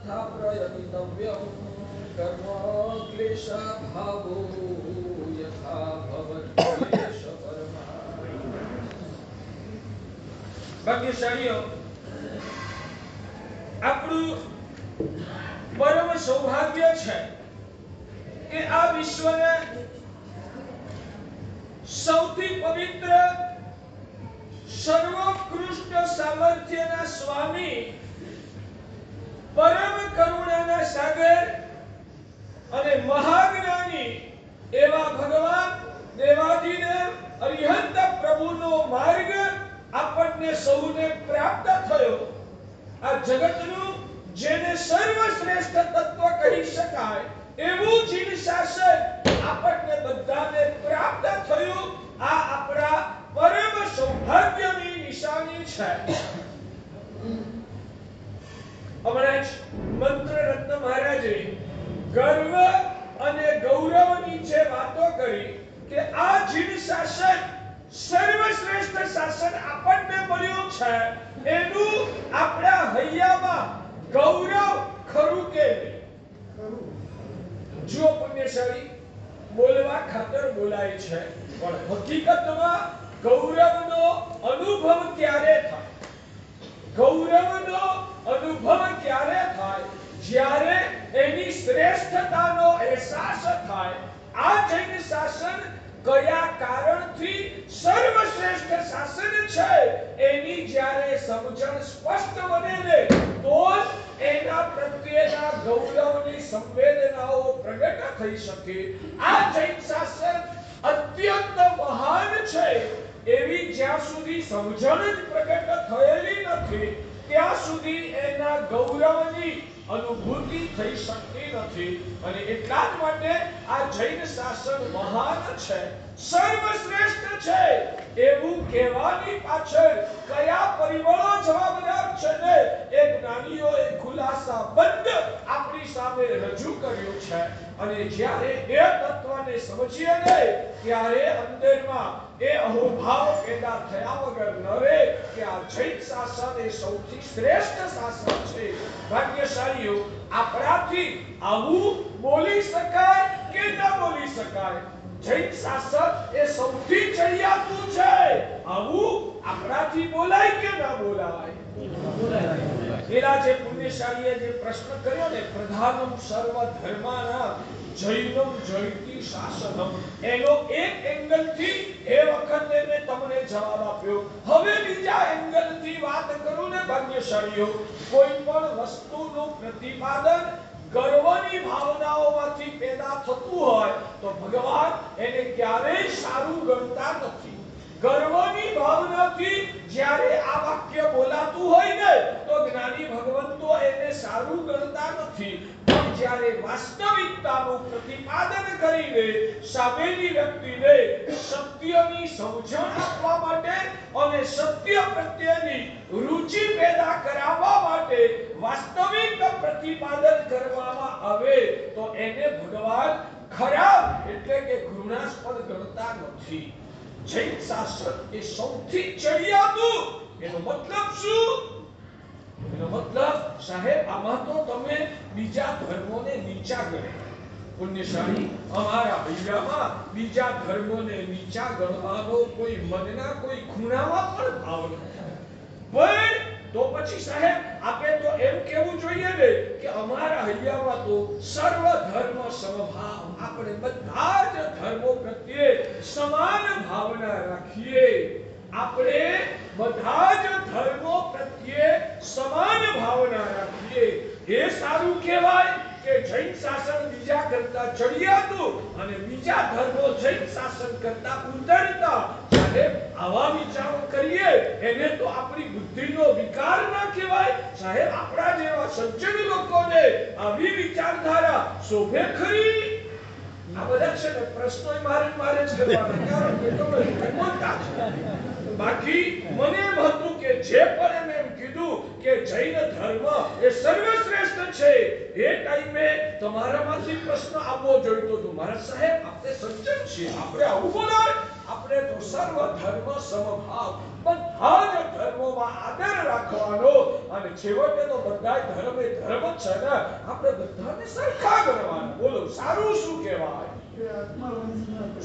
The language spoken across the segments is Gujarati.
તથા પ્રયતિતવ્યં કર્મ ક્લેશભાવો યથા ભવત્ક્લેશ પરમા। ભાગ્યશાળીઓ, આપણું પરમ સૌભાગ્ય છે કે આ વિશ્વને સૌથી પવિત્ર સર્વોત્કૃષ્ટ સામર્થ્યના સ્વામી, પરમ કરુણાના સાગર અને મહાજ્ઞાની એવા ભગવાન દેવાધિદેવ અરિહંત પ્રભુનો માર્ગ આપણને સૌને પ્રાપ્ત થયો। આ જગતનું જેને સર્વશ્રેષ્ઠ તત્વ કહી શકાય એવું જીવ શાસન આપણને બધાને પ્રાપ્ત થયું। આ આપણા પરમ સૌભાગ્યની નિશાની છે। હમણાં જ મંત્ર રત્ન મહારાજે ગર્વ અને ગૌરવની જે વાતો કરી કે આ જીવ શાસન સર્વશ્રેષ્ઠ શાસન આપણને મળ્યું છે, એનું આપણા હૈયામાં ગૌરવ ખરું કે નહીં? જો પુણ્યશાળી બોલવા ખાતર બોલાય છે, પણ હકીકતમાં ગૌરવનો અનુભવ ક્યારે થાય? ગૌરવનો અનુભવ ક્યારે થાય? જ્યારે એની શ્રેષ્ઠતાનો અહેસાસ થાય। આ જૈન શાસન કયા કારણથી સર્વશ્રેષ્ઠ શાસન છે એની જ્યારે સમજણ સ્પષ્ટ બને ને, તો એના પ્રત્યેના ગૌરવની સંવેદનાઓ પ્રગટ થઈ શકે। આ જૈન શાસન અત્યંત મહાન છે એવી જ્યાં સુધી સમજણ જ પ્રગટ થયેલી નથી, ત્યાં સુધી એના ગૌરવની અનુભૂતિ થઈ શકતી નથી। અને એટલા જ માટે આ જૈન શાસન મહાન છે, સર્વશ્રેષ્ઠ છે એવું કહેવાની પાછળ કયા પરિબળો જવાબદાર છે ને એ જ્ઞાનીઓએ ખુલાસાબંધ આપણી સામે રજૂ કર્યું છે। અને જ્યારે એ તત્વને સમજીએ ને, ત્યારે અંદરમાં એ અહોભાવ પેદા થયા વગર ન રહે કે આ જૈન શાસન એ સૌથી શ્રેષ્ઠ શાસન છે। ભાગ્યશાળીઓ, આપણાથી આવું બોલી શકાય કે ન બોલી શકાય? જૈન શાસન એ સૌથી ચડિયાતું છે, આવું આપણાથી બોલાય કે ન બોલાય? એલા જે પુણ્યશાળીએ જે પ્રશ્ન કર્યો ને, પ્રધાનમ સર્વ ધર્માનામ જૈનમ જયતિ શાસનમ, એનો એક એંગલથી એ વખતે મેં તમને જવાબ આપ્યો। હવે બીજા એંગલથી વાત કરું ને ભાગ્યશાળીઓ, કોઈ પણ વસ્તુનું પ્રતિપાદન ગર્વની ભાવનાઓમાંથી પેદા થતું હોય તો ભગવાન એને ક્યારેય સારું ગણતા નથી। ગર્વની ભાવનાથી જ્યારે આ વાક્ય બોલાતું હોય ને, તો જ્ઞાની ભગવંતો એને સારું ગણતા નથી। પણ જ્યારે વાસ્તવિકતાનું પ્રતિપાદન કરીને સામેની વ્યક્તિને સત્યની સમજણ આપવા માટે અને સત્ય પ્રત્યેની રુચિ પેદા કરાવવા માટે વાસ્તવિક પ્રતિપાદન કરવામાં આવે તો એને ભગવાન ખરાબ એટલે કે ઘૃણાસ્પદ ગણતા નથી। જૈન શાસન એ સૌથી ચડિયાતું, એનો મતલબ શું? એનો મતલબ સાહેબ, આમાં તો તમે બીજા ધર્મોને નીચા ગણે। પુણ્યશાળી, અમારા હૈયામાં બીજા ધર્મોને નીચા ગણવાનો કોઈ મનના કોઈ ખૂણામાં પણ ભાવ નથી। પણ તો પછી સાહેબ આપે તો એમ કહેવું જોઈએ ને કે અમારા હૈયામાં તો સર્વ ધર્મ સમભાવ, આપણે બધા જ ધર્મો પ્રત્યે સમાન ભાવના રાખીએ। આપણે બધા જ ધર્મો પ્રત્યે સમાન ભાવના રાખીએ। એ સારું કહેવાય કે જૈન શાસન બીજા કરતા ચડિયાતું અને બીજા ધર્મો જૈન શાસન કરતા ઉતરતા? સાહેબ, આવા વિચારો કરીએ એને તો આપણી બુદ્ધિનો વિકાર ના કહેવાય? સાહેબ, આપણા જેવા સજ્જન લોકોને આવી વિચારધારા શોભે ખરી? આ બધા છે ને પ્રશ્નો મારે જ કરવાના, કારણ કે તમે મોટા છો। બાકી મને એમ હતું કે જે પણ એમ કીધું કે જૈન ધર્મ એ સર્વશ્રેષ્ઠ છે, એ ટાઈમે તમારામાંથી પ્રશ્ન આવવો જોઈતો હતો, મારા સાહેબ આપણે સજ્જન છીએ, આપણે આવું બોલાય? આપણે તો સર્વ ધર્મ સમભાવ, બધા જ ધર્મોમાં આદર રાખવાનો, અને છેવટે તો બધા ધર્મ એ ધર્મ જ છે ને, આપણે બધાને સરખા કરવાના. બોલો સારું શું કહેવાય?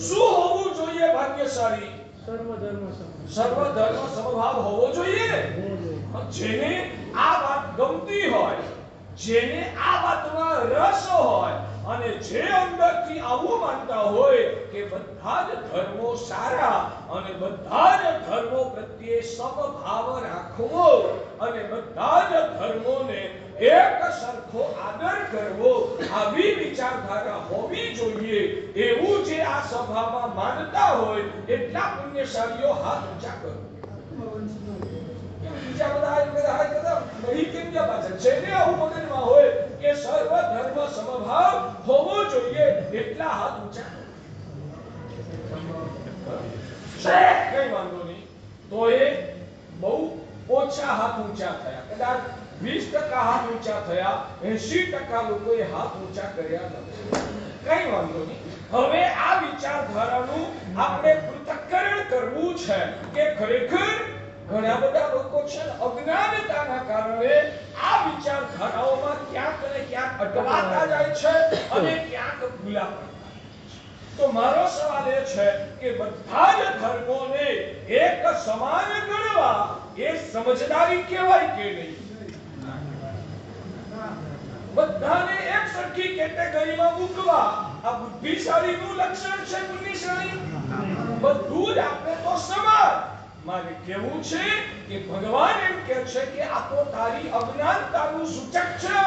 શું હોવું જોઈએ ભાગ્યશાળી? સર્વ ધર્મ સમભાવ હોવો જોઈએ. જેને આ વાત ગમતી હોય, જેને આ વાતમાં રસ હોય, અને જે અંદરથી આવું માનતા હોય કે બધા જ ધર્મો સારા, અને બધા જ ધર્મો પ્રત્યે સમભાવ રાખવો, અને બધા જ ધર્મોને એક સરખો આદર કરવો, આવી વિચારધારા હોવી જોઈએ. એવું જે આ સભામાં માનતા હોય એટલા પુણ્યશાળીઓ હાથ ઊંચા કરો. બીજા બધા નહીં કેમ કે પાછળ જેને આવું મગજમાં હોય કે સર્વ ધર્મ સમભાવ હોવો જોઈએ એટલા હાથ ઊંચા. કઈ વાંધો નહીં, તો એ બહુ ઓછા હાથ ઊંચા થયા. કદાચ 20% હાથ ઊંચા થયા, 80% લોકોએ હાથ ઊંચા કર્યા નથી. કઈ વાંધો નહીં. હવે આ વિચારધારાનું આપણે પૃથક્કરણ કરવું છે કે ખરેખર ઘણા બધા લોકો છે અજ્ઞાનતાના કારણે આ વિચારધારાઓમાં ક્યાંક ને ક્યાંક અટવાતા જાય છે, અને ક્યાંક ભૂલા પડતા. તો મારો સવાલ એ છે કે બધા જ ધર્મોને એક સમાન ગણવા એ સમજદારી કહેવાય કે નહીં? બધાને એક સરખી કેટેગરીમાં મૂકવા આ બુદ્ધિશાળીનું લક્ષણ છે? બુદ્ધિશાળી બધું જ આપણે તો સમાન. મારે કહેવું છે કે ભગવાન એમ કહે છે કે આ તો તારી અજ્ઞાનતાનું સૂચક છે.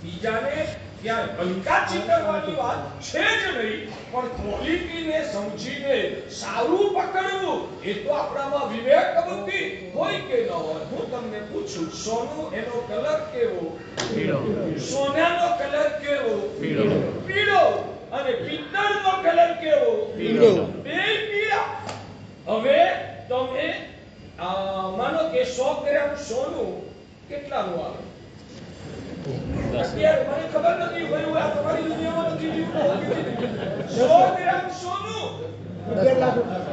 બીજાને ત્યાં હલકા ચિતરવાની વાત છે જ નહીં, પણ ક્વોલિટીને સમજીને સારું પકડવું એ તો આપણામાં વિવેક બુદ્ધિ હોય કે ન હોય. હું તમને પૂછું, સોનું એનો કલર કેવો? પીળો. સોનાનો કલર કેવો? પીળો. અને પિત્તળનો કલર કેવો? પીળો. બે પીળા. હવે તમે માનો કે 100 ગ્રામ સોનું કેટલાનું આવે? અત્યારે મને ખબર નથી ભાઈ, આ તમારી દુનિયામાં નથી જીવતો. 100 ગ્રામ સોનું 10 લાખ રૂપિયા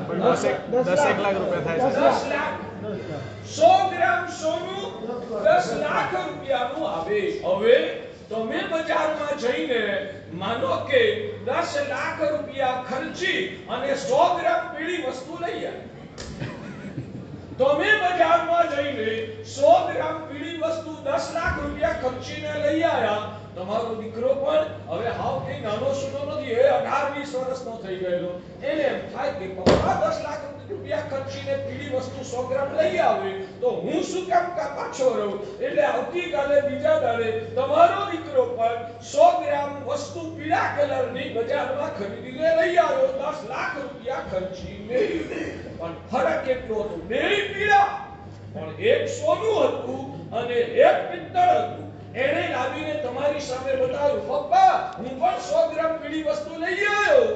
થાય છે. 10 લાખ. 100 ગ્રામ સોનું 10 લાખ રૂપિયાનું આવે. હવે તમે બજારમાં જઈને માનો કે 10 લાખ રૂપિયા ખર્ચી અને 100 ગ્રામ પીળી વસ્તુ લઈ આવ્યા. તમે બજારમાં જઈને 100 ગ્રામ પીળી વસ્તુ 10 લાખ રૂપિયા ખર્ચીને લઈ આવ્યા. તમારો દીકરો પણ હવે હાવ કઈ નાનો સુનો નથી, એ 18-20 વર્ષનો થઈ ગયેલો. એને એમ થાય કે પપ્પા 10 લાખ રૂપિયા ખર્ચીને પીળી વસ્તુ 100 ગ્રામ લઈ આવે તો હું શું કામ પાછો રહું? એટલે આવતીકાલે બીજા દાડે તમારો દીકરો પણ 100 ગ્રામ વસ્તુ પીળા કલરની બજારમાં ખરીદીને લઈ આવ્યો, 10 લાખ રૂપિયા ખર્ચીને. પણ ફરક એટલો હતો, બે પીળા, પણ એક સોનું હતું અને એક પિત્તળ હતું. એને લાવીને તમારી સામે બતાવ્યું, પપ્પા હું પણ 100 ગ્રામ પીળી વસ્તુ લઈ આવ્યો.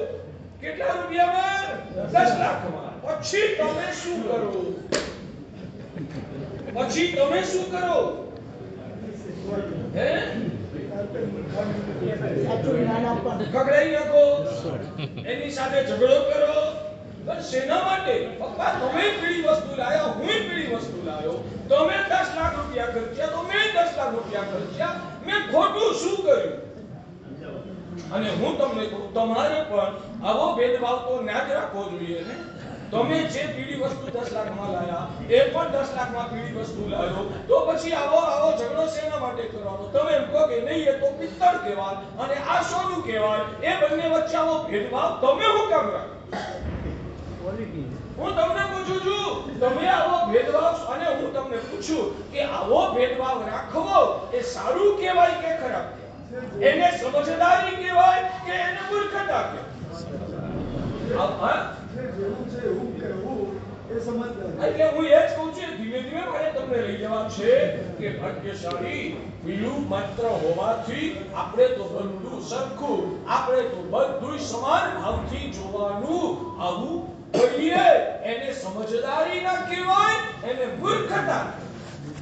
કેટલા રૂપિયામાં? 10 લાખમાં. પછી તમે શું કરો? હે? ખગડાઈ નાખો, એની સાથે ઝઘડો કરો. શેના માટે? પપ્પા તમે પીળી વસ્તુ લાયા, હું પીળી વસ્તુ લાયો. તમે 10 લાખ રૂપિયા ખર્ચ્યા તો મેં 10 લાખ રૂપિયા ખર્ચ્યા. મેં ખોટું શું કર્યું? અને હું તમને કહું, તમારે પણ આવો ભેદભાવ તો ના જ રાખવો જોઈએ ને. તમે જે પીળી વસ્તુ 10 લાખમાં લાયા, એ પણ 10 લાખમાં પીળી વસ્તુ લાયો, તો પછી આવો ઝઘડો શેના માટે કરવાનો? તમે એમ કહો કે નહીં, એ તો પિત્તળ કહેવાય અને આ સોનું કહેવાય. એ બંને વચ્ચે આવો ભેદભાવ તમે શું કામ રાખો? હું તમને પૂછું છું, તમે આવો ભેદભાવ, અને હું તમને પૂછું કે આવો ભેદભાવ રાખવો એ સારું કહેવાય કે ખરાબ કહેવાય? એને સમજદારી કહેવાય કે એને મૂર્ખતા કહેવાય? એટલે હું એ જ કહું છું, ધીમે ધીમે મારે તમને લઈ જવા છે કે ભાગ્યશાળી પીળું માત્ર હોવાથી આપણે તો બધું સરખું, આપણે તો બધું સમાન ભાવથી જોવાનું. આવું કરીએ એને સમજદારી ના કહેવાય, એને મૂર્ખતા.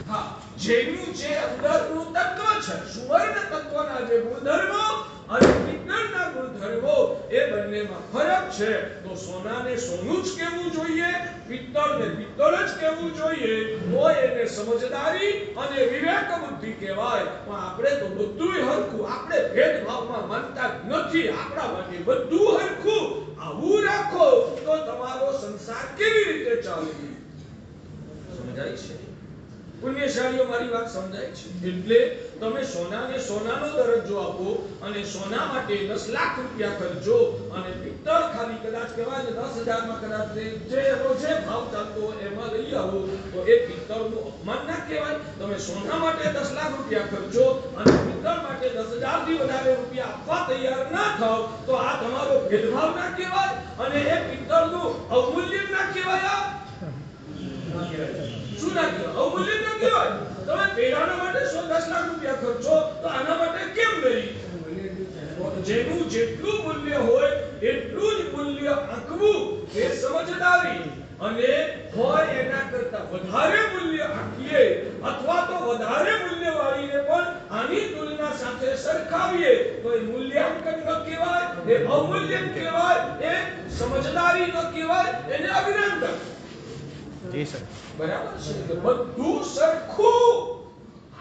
હા, જેનું જે અંદરનું તત્વ છે, સુવર્ણ તત્વના જે ગુણધર્મો અને વિજ્ઞાનના ગુણધર્મો, એ બંને બંનેમાં ફરક છે. તો સોનાને સોનું જ કહેવું જોઈએ, પિત્તળને પિત્તળ જ કહેવું જોઈએ, તો એને સમજદારી અને વિવેક બુદ્ધિ કહેવાય. પણ આપણે તો બધુંય હરખું, આપણે ભેદભાવમાં માનતા નથી. આપણા માટે બધું હરખું. આવું રાખો તો તમારો સંસાર કેવી રીતે ચાલે? સમજાય છે? પુણ્યશાળીઓ મારી વાત સમજાય છે? એટલે તમે સોનાને સોનાનો દરજ્જો આપો અને સોના માટે 10 લાખ રૂપિયા ખર્ચો અને પિત્તળ ખાલી કદાચ કહેવાય ને 10,000 માં કદાચ જે રોજે ભાવ ચાલતો હોય એમાં લઈ આવો તો એ પિત્તળનું અપમાન ના કહેવાય? તમે સોના માટે 10 લાખ રૂપિયા ખર્ચો અને પિત્તળ માટે 10,000 થી વધારે રૂપિયા આપવા તૈયાર ના થાવ તો આ તમારો ભેદભાવ ના કહેવાય? અને એ પિત્તળનું અવમૂલ્ય ના કહેવાય? શું ના કહેવાય? અવમૂલ્ય ના કહેવાય? તમે પેલાના માટે 10 લાખ રૂપિયા ખર્ચો તો આના માટે કેમ નહીં? જેનું જેટલું મૂલ્ય હોય એટલું જ મૂલ્ય આંકવું એ સમજદારી. અને હોય એના કરતા વધારે મૂલ્ય આંકીએ અથવા તો વધારે મૂલ્ય વાળીને પણ આની તુલના સાથે સરખાવીએ તો એ મૂલ્યાંકન ન કહેવાય, એ અવમૂલ્યન કહેવાય, એ સમજદારી ન કહેવાય, એને અજ્ઞાનતા. જી સર. બરાબર છે? બધું સરખું.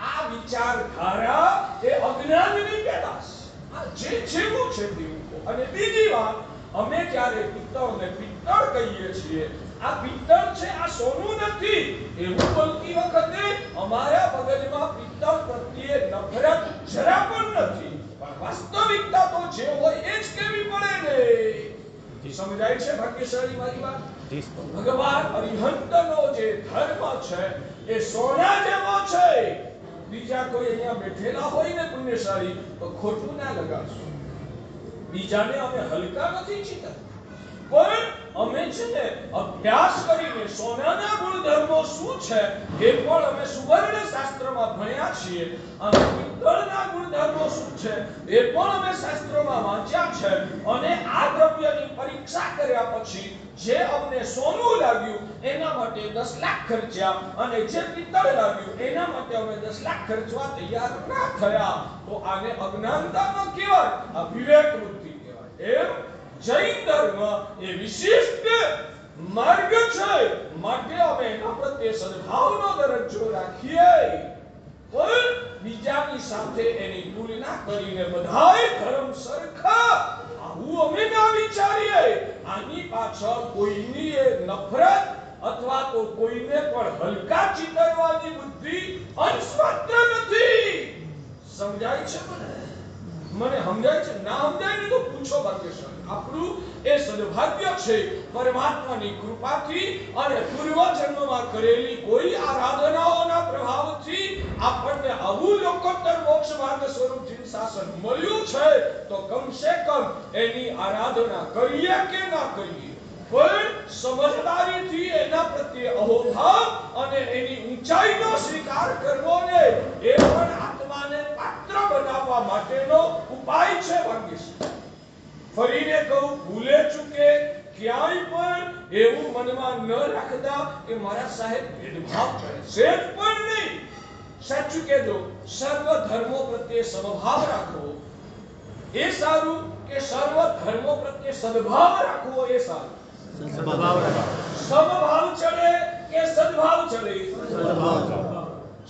આ વિચારધારા એ અજ્ઞાનની પેદાશ. આ જે જેવું છે તેવું. અને બીજી વાત, અમે જ્યારે પિત્તળને પિત્તળ કહીએ છીએ, આ પિત્તળ છે, આ સોનું નથી એવું બોલતી વખતે અમારા મગજમાં પિત્તળ પ્રત્યે નફરત જરા પણ નથી. પણ વાસ્તવિકતા તો જે હોય એ જ કેવી પડે ને. સમજાય છે ભાગ્યશાળી મારી વાત? ભગવાન અરિહંતનો જે ધર્મ છે એ સોના જેવો છે. બીજા કોઈ અહીંયા બેઠેલા હોય ને પુણ્યશાળી તો ખોટું ના લગાડશો. બીજાને અમે હલકા નથી ચીતા, પણ અમે છે ને અભ્યાસ કરીને સોનાના ગુણધર્મો શું છે એ પણ અમે સુવર્ણ શાસ્ત્રમાં ભણ્યા છીએ. અને પિત્તળના ગુણધર્મો શું છે એ પણ અમે શાસ્ત્રોમાં વાંચ્યા છે. અને આ દ્રવ્યની પરીક્ષા કર્યા પછી જે અમને સોનું લાગ્યું એના માટે 10 લાખ ખર્ચ્યા અને જે પિત્તળ લાગ્યું એના માટે અમે 10 લાખ ખર્ચવા તૈયાર ના થયા. તો આને અજ્ઞાનતા ન કહેવાય, આ વિવેક બુદ્ધિ કહેવાય. એમ જૈન ધર્મ એ વિશિષ્ટ માર્ગ છે, માટે અમે એના પ્રત્યે સદભાવનો દરજ્જો રાખીએ. પણ બીજાની સાથે એની તુલના કરીને બધાય ધર્મ સરખા આવું અમે ના વિચારીએ. આની પાછળ કોઈની નફરત અથવા તો કોઈને પણ હલકા ચિતરવાની બુદ્ધિ અંશમાત્ર નથી. સમજાય છે? મને સમજાય છે? ના સમજાય ને તો પૂછો ભાગ્યશાળી. આપણું એ સદભાગ્ય છે પરમાત્માની કૃપાથી અને પૂર્વજન્મમાં કરેલી કોઈ આરાધનાઓના પ્રભાવથી આપણને આવું લોકોત્તર મોક્ષ માર્ગ સ્વરૂપ જીન શાસન મળ્યું છે. તો કમસે કમ એની આરાધના કરીએ કે ના કરીએ, પણ સમજદારીથી એના પ્રત્યે અહોભાવ અને એની ઊંચાઈનો સ્વીકાર કરવો ને એ પણ આત્માને પાત્ર બનાવવા માટેનો ઉપાય છે ભાગ્યશાળી. ફરીને કહું, ભૂલે ચૂકે ક્યાંય પણ એવું મનમાં ન રાખતા કે મારા સાહેબ ભેદભાવ કરે છે, પણ નહીં. સાચું કહેજો, સર્વ ધર્મો પ્રત્યે સમભાવ રાખવો એ સારું કે સર્વ ધર્મો પ્રત્યે સદભાવ રાખવો એ સારું? સમભાવ ચડે કે સદભાવ ચડે?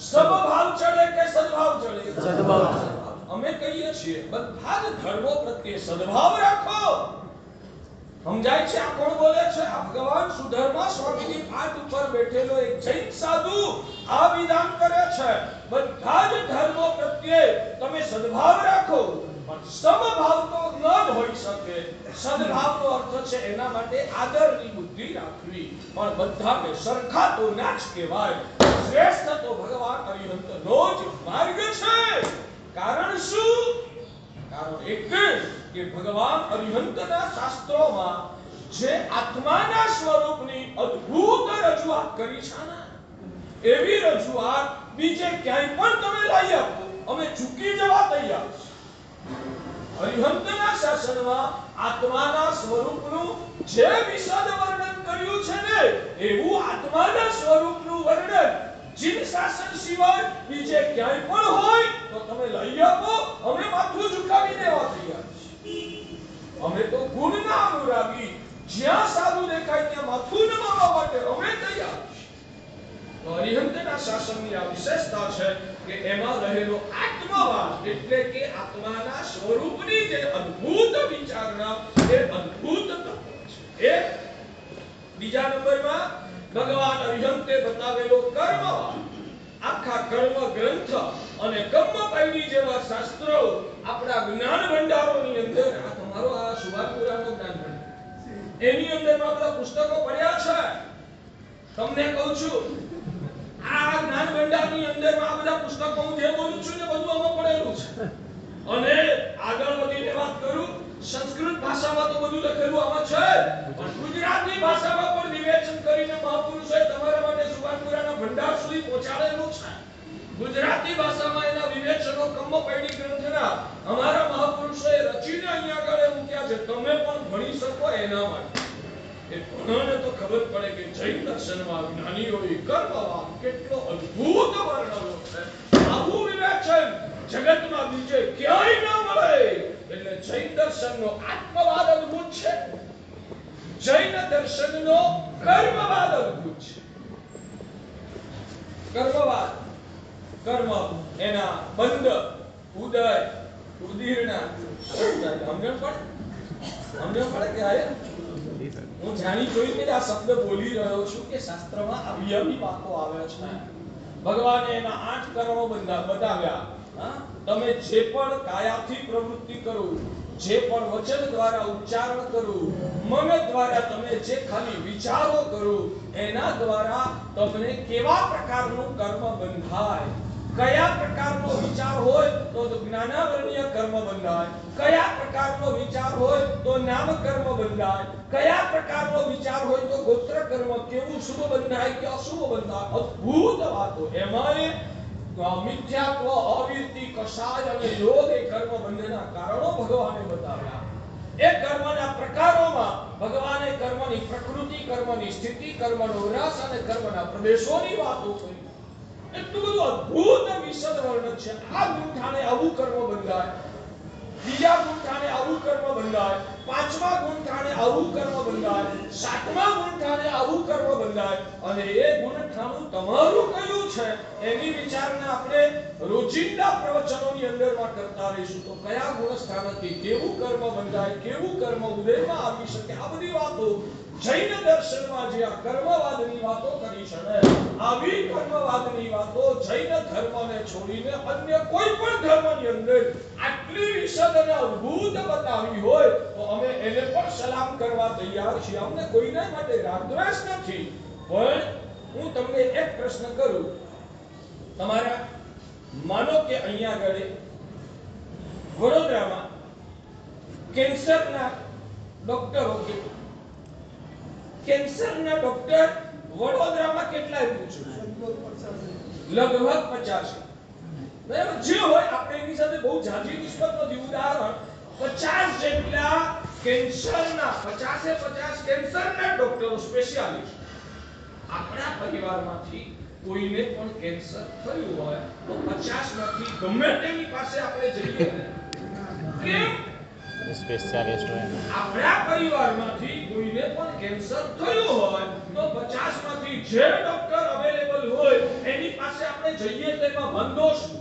સમભાવ ચડે કે સદભાવ ચડે? સદભાવ. અમે કહીએ છીએ બધા જ ધર્મો પ્રત્યે સદભાવ રાખો. સમજાય છે? આ કોણ બોલે છે? આ ભગવાન સુધર્મા સ્વામીની પાઠ ઉપર બેઠેલો એક જૈન સાધુ આ વિધાન કરે છે. બધા જ ધર્મો પ્રત્યે તમે સદભાવ રાખો, પણ સમભાવ તો ન જ હોઈ શકે. સદભાવનો અર્થ છે એના માટે આદરની બુદ્ધિ રાખવી. પણ બધાને સરખા તો ના જ કહેવાય. શ્રેષ્ઠ તો ભગવાન અરિહંતનો જ માર્ગ છે. કારણ શું? કારણ એક કે ભગવાન અરિહંતના શાસ્ત્રોમાં જે આત્માના સ્વરૂપની અદ્ભુત રજૂઆત કરી છે ને એવી રજૂઆત બીજે ક્યાંય પણ તમે લઈ આપો, અમે ચૂકી જવા તૈયાર છીએ. અરિહંતના શાસનમાં આત્માના સ્વરૂપનું જે વિશદ વર્ણન કર્યું છે ને એવું આત્માના સ્વરૂપનું વર્ણન જીન શાસન સિવાય બીજે ક્યાંય પણ હોય તો તમે લઈ આપો, અમે માથું ઝુકાવી દેવા તૈયાર છીએ. અમે તો ગુણના એટલે કે આત્માના સ્વરૂપની જે અદ્ભુત વિચારણા એ અદ્ભુત તત્વ છે. એ બીજા નંબરમાં ભગવાન અરિહંતે બતાવેલો કર્મવાદ. આખા કર્મ ગ્રંથ અને કર્મપૈડી જેવા શાસ્ત્રો આપણા જ્ઞાન ભંડારોની અંદર આ તમારો આ સુભાનપુરાનો જ્ઞાન ભંડાર એની અંદર બધા પુસ્તકો પડ્યા છે. તમને કહું છું આ જ્ઞાન ભંડારની અંદર આ બધા પુસ્તકો હું જે બોલું છું ને બધું આમાં પડેલું છે. અને આગળ વધીને વાત કરું, સંસ્કૃત ભાષામાં તો બધું લખેલું આમાં છે, પણ ગુજરાતી ભાષામાં પણ વિવેચન કરીને મહાપુરુષોએ તમારા માટે સુભાનપુરાના ભંડાર સુધી પહોંચાડેલું છે. ગુજરાતી ભાષામાં એના વિવેચનો કર્મપૈડી ગ્રંથના અમારા મહાપુરુષોએ રચીને અહીંયા આગળ મૂક્યા છે. તમે પણ ભણી શકો એના માટે. એ ભણોને તો ખબર પડે કે જૈન દર્શનમાં જ્ઞાનીઓએ કર્મવાદ કેટલો અદ્ભુત વર્ણવ્યો છે. આવું વિવેચન જગતમાં બીજે ક્યાંય ન મળે. એટલે જૈન દર્શનનો આત્મવાદ અદ્ભુત છે, જૈન દર્શનનો કર્મવાદ અદ્ભુત છે. કર્મવાદ, કર્મ એના બંધ, ઉદય, ઉદીર્ણા સમજણ પડે કે આયા હું જાણી જોઈને આ શબ્દ બોલી રહ્યો છું કે શાસ્ત્રમાં અવયવી વાતો આવે છે. ભગવાને એના 8 કર્મો બતાવ્યા. તમે જે પણ કાયાથી પ્રવૃત્તિ કરો, જે પણ વચન દ્વારા ઉચ્ચારણ કરો, મન દ્વારા તમે જે ખાલી વિચારો કરો, એના દ્વારા તમને કેવા પ્રકારનું કર્મ બંધાય. કયા પ્રકારનો વિચાર હોય તો જ્ઞાનાવરણીય કર્મ બંધાય, કયા પ્રકારનો વિચાર હોય તો નામ કર્મ બંધાય, કયા પ્રકારનો વિચાર હોય તો ગોત્ર કર્મ, કેવું શુભ બંધાય કે અશુભ બંધાય. અદ્ભુત વાતો. એમાંય મિથ્યાત્વ, અવિરતિ, કષાય અને યોગ એ કર્મ બંધના કારણો ભગવાને બતાવ્યા. એ કર્મના પ્રકારોમાં ભગવાને કર્મની પ્રકૃતિ, કર્મની સ્થિતિ, કર્મનો રસ અને કર્મના પ્રદેશોની વાતો કરી. એટલું બધું અદ્ભુત વિશદ વર્ણન છે. આ ગુંઠાણે આવું કર્મ બંધાય, બીજા ગુંઠાણે આવું કર્મ બંધાય, પાંચમા ગુંઠાણે આવું કર્મ બંધાય, સાતમા ગુંઠાણે આવું કર્મ બંધાય. અને એ ગુંઠાણું તમારું કયું છે એની વિચારણા આપણે રોજિંદા પ્રવચનોની અંદરમાં કરતા રહીશું. તો કયા ગુણ સ્થાનથી કેવું કર્મ બંધાય, કેવું કર્મ ઉદયમાં આવી શકે, આ બધી વાતો જૈન દર્શનમાં જે આ કર્મવાદની વાતો કરી છે ને, આવી કર્મવાદની વાતો જૈન ધર્મને છોડીને અન્ય કોઈ પણ ધર્મની અંદર આટલી વિશદ અને અદ્ભુત બતાવી હોય તો અમે એને પણ સલામ કરવા તૈયાર છીએ. અમને કોઈના માટે રાગદ્વેષ નથી. પણ હું તમને એક પ્રશ્ન કરું, તમારા માનો કે અહીંયા આગળ વડોદરામાં કેન્સરના ડોક્ટરો કેન્સરના ડોક્ટર વડોદરામાં કેટલા પૂછું લગભગ 50. બરાબર જે હોય આપણે એની સાથે બહુ જાજી નિસ્બત નથી. ઉદાહરણ 50 જેટલા કેન્સરના 50 કેન્સરના ડોક્ટરો સ્પેશિયાલિસ્ટ આપણા પરિવારમાંથી કોઈને પણ કેન્સર થયું હોય તો 50 માંથી ગમે તેની પાસે આપણે જઈએ. કેમ? સ્પેશિયાલિસ્ટ હોય. આપણા પરિવારમાંથી કોઈને પણ કેન્સર થયું હોય તો 50 માંથી જે ડોક્ટર અવેલેબલ હોય એની પાસે આપણે જઈએ તેમાં વાંધો શું?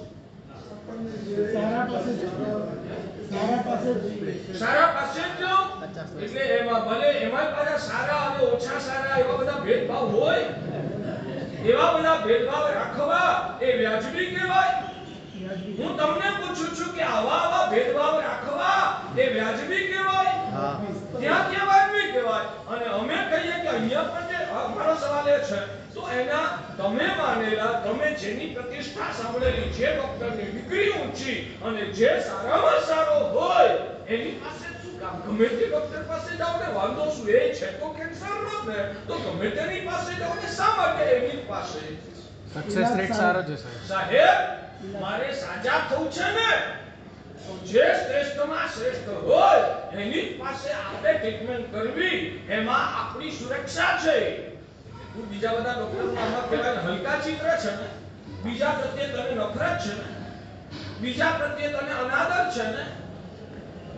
સારા પાસે જ એટલે એમાં ભલે એમાં પાછા સારા અને ઓછા સારા એવા બધા ભેદભાવ હોય, એવા બધા ભેદભાવ રાખવા એ વ્યાજબી કહેવાય? હું તમને પૂછું છું કે આવા ભેદભાવ રાખવા એ વ્યાજબી કહેવાય? ત્યાં ક્યાં વ્યાજબી કહેવાય? અને અમે કહીએ કે અહીંયા પણ જે મારો સવાલ એ છે તો એના તમે માનેલા, તમે જેની પ્રતિષ્ઠા સાંભળેલી, જે ડોક્ટરની ડિગ્રી ઊંચી અને જે સારામાં સારો હોય એની પાસે શું કામ? ગમે તે ડોક્ટર પાસે જાઓ ને વાંધો શું? એ છે તો કેન્સરનો જ ને, તો ગમે તેની પાસે જાઓ ને શા માટે એની પાસે? સક્સેસ રેટ સારો છે સાહેબ. મારે સાજા થવું છે ને, તો જે શ્રેષ્ઠમાં શ્રેષ્ઠ હોય એની પાસે આપણે ટ્રીટમેન્ટ કરવી, એમાં આપણી સુરક્ષા છે. હું બીજા બધા ડોક્ટરનો આમાં કહેવાય હલકા ચિત્ર છે ને, બીજા પ્રત્યે તને નફરત છે ને, બીજા પ્રત્યે તને અનાદર છે ને,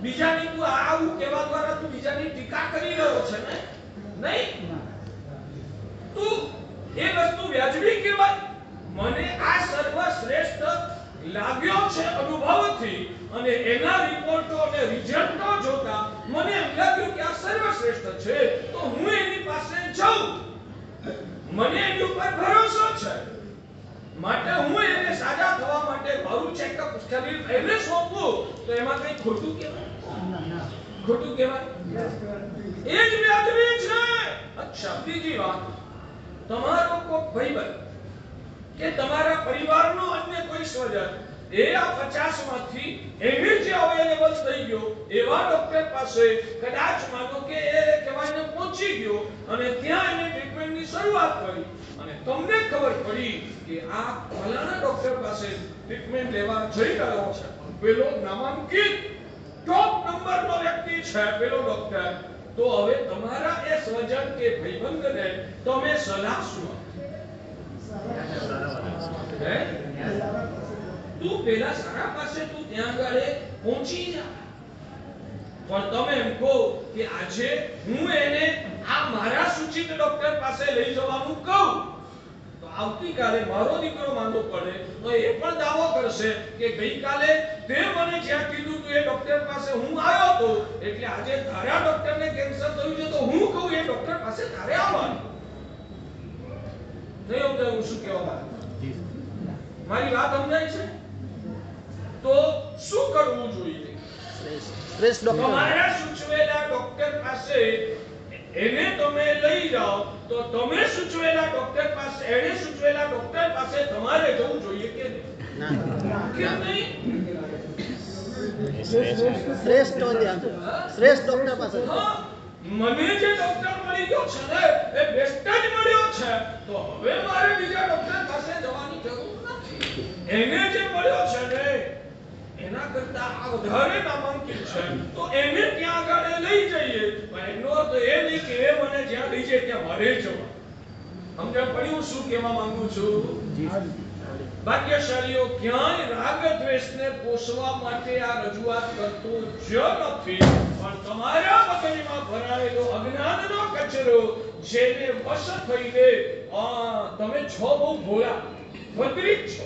બીજાની તું આવું કહેવા દ્વારા તું બીજાની ટીકા કરી રહ્યો છે ને, નહીં? તું એ વસ્તુ વ્યાજબી કહેવાય? મને આ સર્વશ્રેષ્ઠ લાગ્યો છે અનુભવથી. વર્ષોથી અને એના રિપોર્ટો અને રિઝલ્ટો જોતા મને એમ લાગ્યું કે આ સર્વશ્રેષ્ઠ છે, તો હું એની પાસે જાઉં. મને એની ઉપર ભરોસો છે, માટે હું એને સાજા થવા માટે મારું ચેકઅપ શરીર એને સોંપું, તો એમાં કઈ ખોટું કહેવાય? ખોટું કહેવાય? એ જ વ્યાજબી છે. અચ્છા, બીજી વાત, તમારો કોઈ ભાઈબંધ કે તમારા પરિવારનો અન્ય કોઈ સ્વજન એ આ 50 માંથી એને જે અવેલેબલ થઈ ગયો એવા ડોક્ટર પાસે કદાચ માનો કે એ કહેવાયને પહોંચી ગયો અને ત્યાં એને ટ્રીટમેન્ટની શરૂઆત કરી અને તમને ખબર પડી કે આ ફલાણા ડોક્ટર પાસે ટ્રીટમેન્ટ લેવા જઈ રહ્યો છે, પેલો નામાંકિત ટોપ નંબરનો વ્યક્તિ છે પેલો ડોક્ટર, તો હવે તમારા એ સ્વજન કે ભાઈબંધને તમે સલાહ શું આપો? તું પેલા સારા પાસે તું ત્યાં આગળ પહોંચી જા, પણ તમે એમ કહો કે આજે હું એને આ મારા સૂચિત ડોક્ટર પાસે લઈ જવાનું કહું, તો આવતીકાલે મારો દીકરો માંદો પડે તો એ પણ દાવો કરશે કે ગઈકાલે તે મને જ્યાં કીધું તું એ ડોક્ટર પાસે હું આવ્યો હતો, એટલે આજે તારા ડોક્ટરને કેન્સર થયું છે તો હું કહું એ ડોક્ટર પાસે તારે આવવાનું. નહીં સમજાય હું શું કહેવા માંગુ? મારી વાત સમજાય છે? તો શું કરવું જોઈએ? તમારા સૂચવેલા ડોક્ટર પાસે એને તમે લઈ જાઓ, તો તમે સૂચવેલા ડોક્ટર પાસે એને સૂચવેલા ડોક્ટર પાસે તમારે જવું જોઈએ કે નહીં? કેમ નહીં? શ્રેષ્ઠ ડોક્ટર પાસે. મને જે ડોક્ટર મળી ગયો છે ને એ બેસ્ટ જ મળ્યો છે, તો હવે મારે બીજા ડોક્ટર પાસે જવાની જરૂર નથી. એને જે મળ્યો છે ને એના કરતા આ વધારે નામાંકિત છે, તો એને ત્યાં આગળ લઈ જઈએ. એનો અર્થ એ નહીં કે એ મને જ્યાં લઈ જાય ત્યાં મારે જવા. સમજણ પડ્યું શું કહેવા માંગુ છું? ભાગ્યશાળીઓ ક્યાંય રાગ દ્વેષને પોષવા માટે આ રજૂઆત કરતો જ નથી, પણ તમારા મગજમાં ભરાયેલો અજ્ઞાનનો કચરો જેને વશ થઈને તમે છો બહુ ભોળા, ભદ્રિક છો,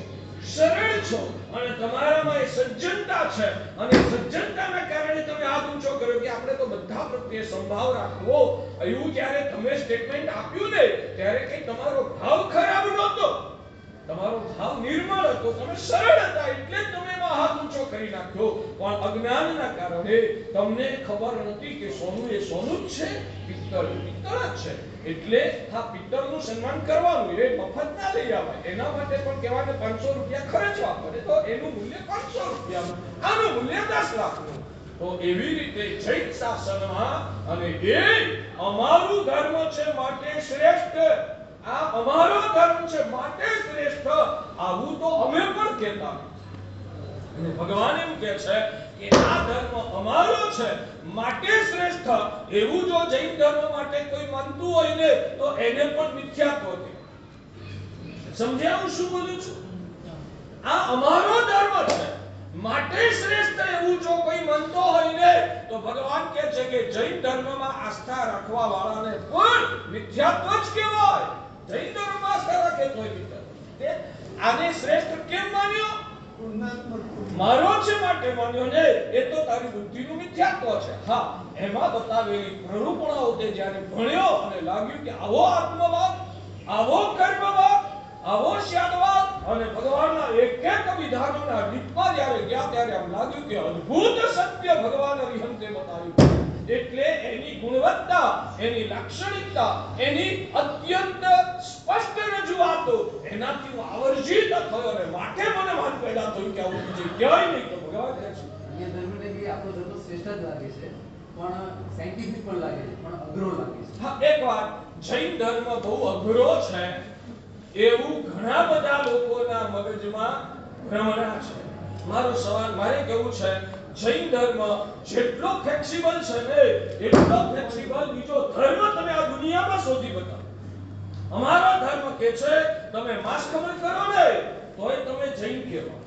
સરળ છો અને તમારામાં એ સજ્જનતા છે, અને સજ્જનતાના કારણે તમે હાથ ઊંચો કર્યો કે આપણે તો બધા પ્રત્યે સંભાવ રાખવો. એવું જ્યારે તમે સ્ટેટમેન્ટ આપ્યું ને ત્યારે કઈ તમારો ભાવ ખરાબ નહોતો, તમારો ભાવ નિર્મળ હતો, તમે સરળ હતા, એટલે જ તમે એમાં હાથ ઊંચો કરી નાખ્યો. પણ અજ્ઞાનના કારણે તમને ખબર નથી કે સોનું એ સોનું જ છે, પિત્તળ એ પિત્તળ જ છે, એટલે આ પિત્તળનું સન્માન કરવાનું, એ મફત ના લઈ આવાય. એના માટે પણ કહેવાય 500 રૂપિયા ખર્ચવા પડે, તો એનું મૂલ્ય 500 રૂપિયાનું, આનું મૂલ્ય 10 લાખનું. તો એવી રીતે જૈન શાસનમાં અને એ અમારું ધર્મ છે માટે શ્રેષ્ઠ, આ અમારો ધર્મ છે માટે શ્રેષ્ઠ, આવું તો અમે પણ કહેતા. અને ભગવાન એમ કહે છે કે આ ધર્મ અમારો છે માટે શ્રેષ્ઠ, એવું જો જૈન ધર્મ માટે કોઈ માનતું હોય ને તો એને પણ મિથ્યાત્વ કહે. સમજાવું શું બોલું છું? આ અમારો ધર્મ છે માટે શ્રેષ્ઠ એવું જો કોઈ માનતો હોય ને તો ભગવાન કહે છે કે જૈન ધર્મમાં આસ્થા રાખવા વાળાને પણ મિથ્યાત્વ જ કહેવાય. જૈન ધર્મમાં આસ્થા રાખે તોય મિથ્યાત્વ. આને શ્રેષ્ઠ કેમ માન્યો? મારો છે માટે માન્યો ને, એ તો તારી બુદ્ધિનું મિથ્યાત્વ છે. હા, એમાં બતાવેલી પ્રરૂપણાઓ તે જ્યારે ભણ્યો અને લાગ્યું કે આવો આત્મવાદ, આવો કર્મવાદ, આવો શ્યાદવાદ અને ભગવાનના એક એક વિધાનોના ડીપમાં જ્યારે ગયા ત્યારે આમ લાગ્યું કે અદ્ભુત સત્ય ભગવાન અરિહંતે બતાવ્યું. એટલે એની ગુણવત્તા, એની લાક્ષણિકતા, એની અત્યંત સ્પષ્ટ રજૂઆતો એનાથી હું આવર્જિત થયો અને માટે મને ભાન પેદા થયું કે આવું બીજે ક્યાંય નહીં. તો ભગવાન કહે છે અન્ય ધર્મને બી આપણો ધર્મ શ્રેષ્ઠ જ લાગે છે, પણ સાયન્ટિફિક પણ લાગે છે, પણ અઘરો લાગે છે. હા, એક વાત, જૈન ધર્મ બહુ અઘરો છે એવું ઘણા બધા લોકોના મગજમાં ભ્રમણા છે. મારો સવાલ મારે કેવું છે, જૈન ધર્મ જેટલો ફ્લેક્સિબલ છે ને એટલો ફ્લેક્સિબલ બીજો ધર્મ તમે આ દુનિયામાં શોધી બતાવો. અમારો ધર્મ કહે છે તમે માંસ ખબર કરો ને તોય તમે જૈન કહેવાય.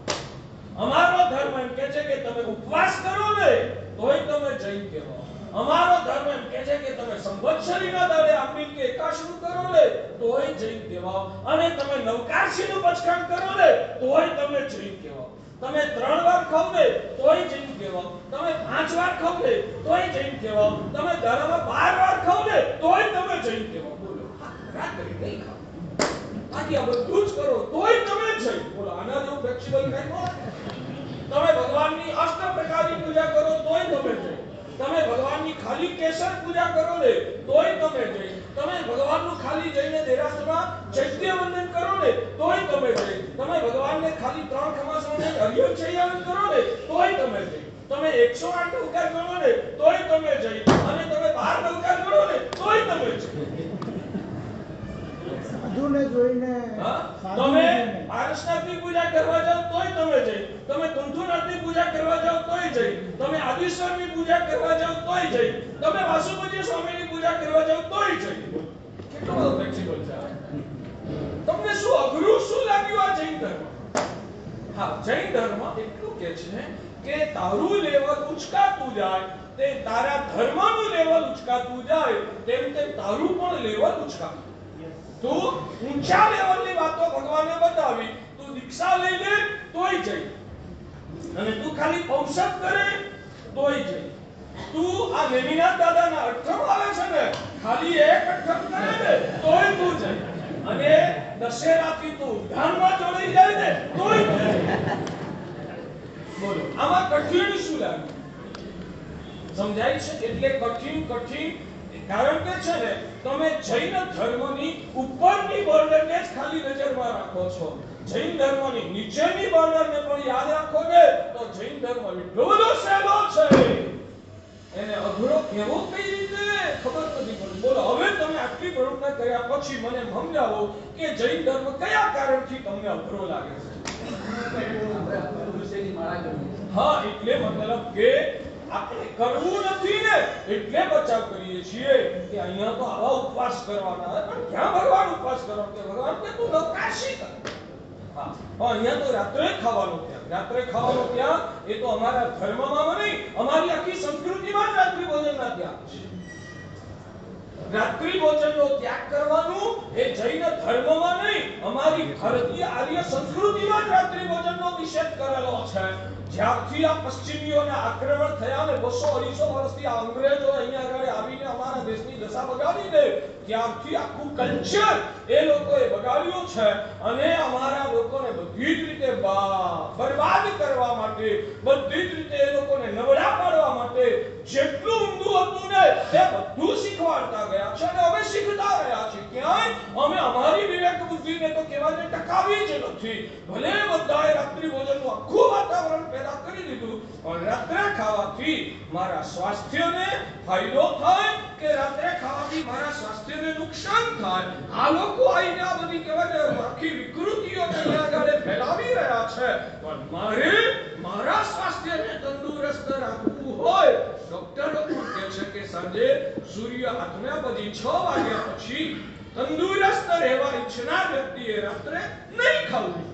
અમારો ધર્મ એમ કહે છે કે તમે ઉપવાસ કરો ને તોય તમે જૈન કહેવાય. અમારો ધર્મ એમ કહે છે કે તમે સંવત્સરીના દાડે આંબીલ કે એકાશનું કરો ને તોય જૈન કહેવાય, અને તમે નવકાશીનું પચકાણ કરો ને તોય તમે જૈન કહેવાય. તમે 3 વાર ખાવ ને નહીં ખાવું. બાકી આ બધું જ કરો તોય તમે જઈ બોલો આના જેવું ફ્લેક્સિબલ કઈ ન. તમે ભગવાનની અષ્ટ પ્રકારની પૂજા કરો તોય તમે જઈ. તમે ભગવાનની ખાલી કેસર પૂજા કરો ને તોય તમે જઈ. તમે ભગવાનનું ખાલી જઈને દેરાસરમાં ચૈત્ય વંદન કરો ને તોય તમે જઈ. તમે ભગવાનને ખાલી 3 ખમાસોને હરિયમ ચૈયાવન કરો ને તોય તમે જઈ. તમે 108 નવકાર ગણો ને તોય તમે જઈ. અને તમે 12 નવકાર ગણો ને તોય તમે જઈ. સાધુને જોઈને તમે પારસનાથની પૂજા કરવા જાઓ તોય તમે જઈ. તમે કુંથુનાથની પૂજા કરવા જાઓ તોય જઈ. તમે આદિશ્વરની પૂજા કરવા જાઓ તોય જઈ. તમે વાસુપતિ સ્વામીની પૂજા કરવા જાઓ તોય જઈ. કેટલો બધો ફ્લેક્સિબલ છે. તમને શું અઘરું શું લાગ્યું આ જૈન ધર્મ? હા, જૈન ધર્મ એટલું કે છે કે તારું લેવલ ઉચકાતું જાય તે તારા ધર્મનું લેવલ ઉચકાતું જાય તેમ તેમ તારું પણ લેવલ ઉચકાતું. તું ઊંચા લેવલની વાતો ભગવાને બતાવી, તું દીક્ષા લઈ લે તોય જઈ. અને તું ખાલી ઔષધ કરે તોય જઈ. તું આ નેમિનાથ દાદાના અઠ્ઠમ આવે છે ને ખાલી એક અઠ્ઠમ કરે ને તોય તું જઈ. અને દશેરાથી તું ઉદ્યાનમાં જોડાઈ જાય ને તોય જઈ. બોલો આમાં કઠિન શું લાગે? સમજાય છે? એટલે કઠિન કારણ કે છે ને તમે જૈન ધર્મની ઉપરની બોર્ડરને જ ખાલી નજરમાં રાખો છો. જૈન ધર્મની નીચેની બોર્ડરને પણ યાદ રાખો ને તો જૈન ધર્મ એટલો બધો સહેલો છે. એને અઘરો કેવો કઈ રીતે ખબર નથી પડતી. બોલો હવે તમે આટલી પ્રવૃત્તિ કર્યા પછી મને સમજાવો કે જૈન ધર્મ કયા કારણથી તમને અઘરો લાગે છે? હા, એટલે મતલબ કે આપણે કરવું નથી ને એટલે બચાવ કરીએ છીએ કે અહીંયા તો આવા ઉપવાસ કરવાના હોય. પણ ક્યાં ભગવાન ઉપવાસ કરો કે ભગવાન કે તું નવકાશી કર. હા, અહીંયા તો રાત્રે ખાવાનું ત્યાં એ તો અમારા ધર્મમાં નહીં, અમારી આખી સંસ્કૃતિમાં જ રાત્રિ ભોજનના ત્યાગ છે. રાત્રિ ભોજનનો ત્યાગ કરવાનું એ જૈન ધર્મમાં નહીં, અમારી ભારતીય આર્ય સંસ્કૃતિમાં જ રાત્રિ ભોજનનો નિષેધ કરેલો છે. જ્યારથી આ પશ્ચિમીઓના આક્રમણ થયા ને 200-250 વર્ષથી આ અંગ્રેજો અહીંયા આગળ આવીને અમારા દેશની દશા બગાડી દે ત્યારથી આખું કલ્ચર એ લોકોએ બગાડ્યું છે. અને અમારા લોકોને બધી જ રીતે બરબાદ કરવા માટે, બધી જ રીતે એ લોકોને નબળા પાડવા માટે જેટલું ઊંધું હતું ને તે બધું શીખવાડતા ગયા છે. અને અમે શીખતા રહ્યા છીએ. ક્યાંય અમે અમારી વિવેક બુદ્ધિને તો કહેવાને ટકાવી જ નથી. ભલે બધાએ રાત્રિ ભોજનનું આખું વાતાવરણ પેદા કરી દીધું, પણ રાત્રે ખાવાથી મારા સ્વાસ્થ્યને ફાયદો થાય કે રાત્રે ખાવાથી મારા સ્વાસ્થ્યને નુકસાન થાય? આ લોકો આઈને આ બધી કહેવાય આખી વિકૃતિઓને અહીંયા આગળ ફેલાવી રહ્યા છે. પણ મારે મારા સ્વાસ્થ્યને તંદુરસ્ત રાખવું હોય, ડોક્ટરો પણ કહે છે કે સાંજે સૂર્ય આથમ્યા પછી 6 વાગ્યા પછી તંદુરસ્ત રહેવા ઈચ્છનાર વ્યક્તિએ રાત્રે નહીં ખાવું.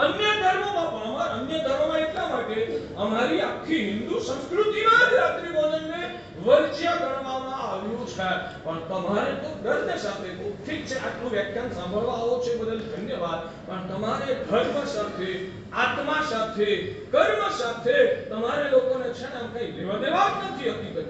અન્ય ધર્મોમાં એટલા માટે અમારી આખી હિન્દુ સંસ્કૃતિમાં જ રાત્રિ ભોજનને વર્જ્ય ગણવામાં આવ્યું છે. પણ તમારે તો દર્દ સાથે ઠીક છે, આટલું વ્યાખ્યાન સાંભળવા આવો છે બદલ ધન્યવાદ. પણ તમારે ધર્મ સાથે, આત્મા સાથે, કર્મ સાથે તમારે લોકોને છે ને કઈ લેવા દેવા જ નથી. હકીકત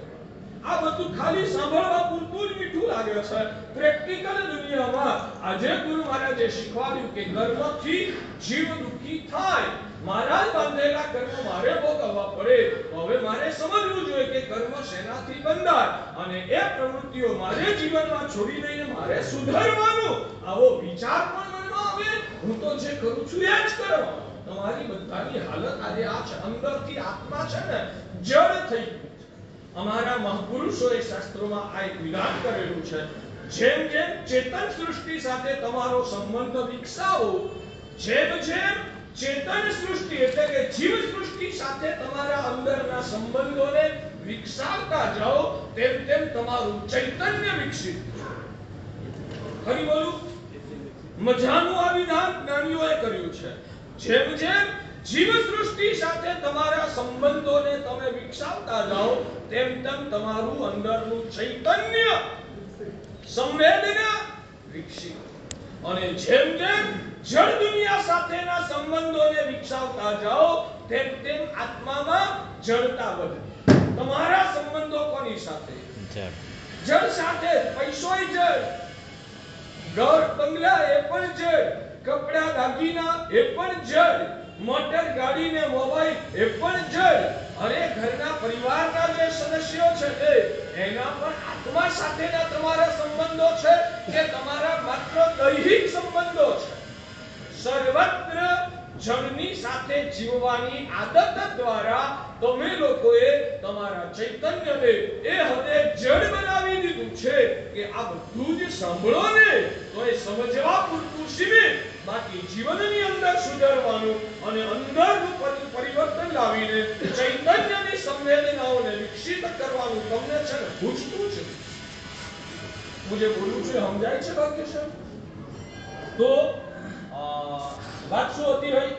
આ બધું ખાલી સાંભળવા પૂરતું જ મીઠું લાગે છે. પ્રેક્ટિકલ દુનિયામાં આજે ગુરુ મહારાજે શીખવાડ્યું કે કર્મથી જીવ દુઃખી થાય. મારા જ બાંધેલા કર્મ મારે ભોગવવા પડે. તો હવે મારે સમજવું જોઈએ કે કર્મ શેનાથી બંધાય અને એ પ્રવૃત્તિઓ મારે જીવનમાં છોડી દઈને મારે સુધારવાનું. આવો વિચાર પણ મનમાં આવે. હું તો જે કરું છું એ જ કરવાનું. તમારી બધાની હાલત આજે આ છે. અંદરથી આત્મા છે ને જડ થઈ ગઈ. અમારા મહાપુરુષોએ શાસ્ત્રોમાં આ એક વિધાન કરેલું છે. જેમ જેમ ચેતન સૃષ્ટિ સાથે તમારો સંબંધ વિકસાવો, જેમ જેમ ચેતન સૃષ્ટિ એટલે કે જીવ સૃષ્ટિ સાથે તમારા અંદરના સંબંધોને વિકસાવતા જાઓ તેમ તેમ તમારું ચૈતન્ય વિકસિત થાય. ફરી બોલું, મજાનું આ વિધાન જ્ઞાનીઓએ કર્યું છે. જેમ જેમ જીવ સૃષ્ટિ સાથે તમારા સંબંધોને તમે વિકસાવતા જાઓ તેમ તેમ તમારું અંદરનું ચૈતન્ય, સંવેદના વિકસિત. અને જેમ જેમ જળ દુનિયા સાથેના સંબંધોને વિકસાવતા જાઓ તેમ તેમ આત્મામાં જડતા વધે. તમારા સંબંધો કોની સાથે? જળ સાથે પૈસોય જળ, ઘર બંગલા એ પણ જળ, કપડા દાગીના એ પણ જળ, મોટર ગાડી ને મોબાઈલ એ પણ જળ. અરે ઘરના પરિવારના જે સદસ્યો છે એના પણ આત્મા સાથેના તમારા સંબંધો છે કે તમારા માત્ર દૈહિક સંબંધો છે? સર્વત્ર જળની સાથે જીવવાની આદત દ્વારા તમે લોકોએ તમારા ચૈતન્યને એ હદે જળ બનાવી દીધું છે કે આ બધું જ સાંભળો ને તો એ સમજવા પૂરતું સીમિત, બાકી જીવનની અંદર સુધારવાનું અને અંદરનું પરિવર્તન લાવીને ચૈતન્યની સંવેદનાઓને વિકસિત કરવાનું તમને છે ને પૂછતું છે. હું જે બોલું છું સમજાય છે બાકી છે? તો વાત શું હતી ભાઈ?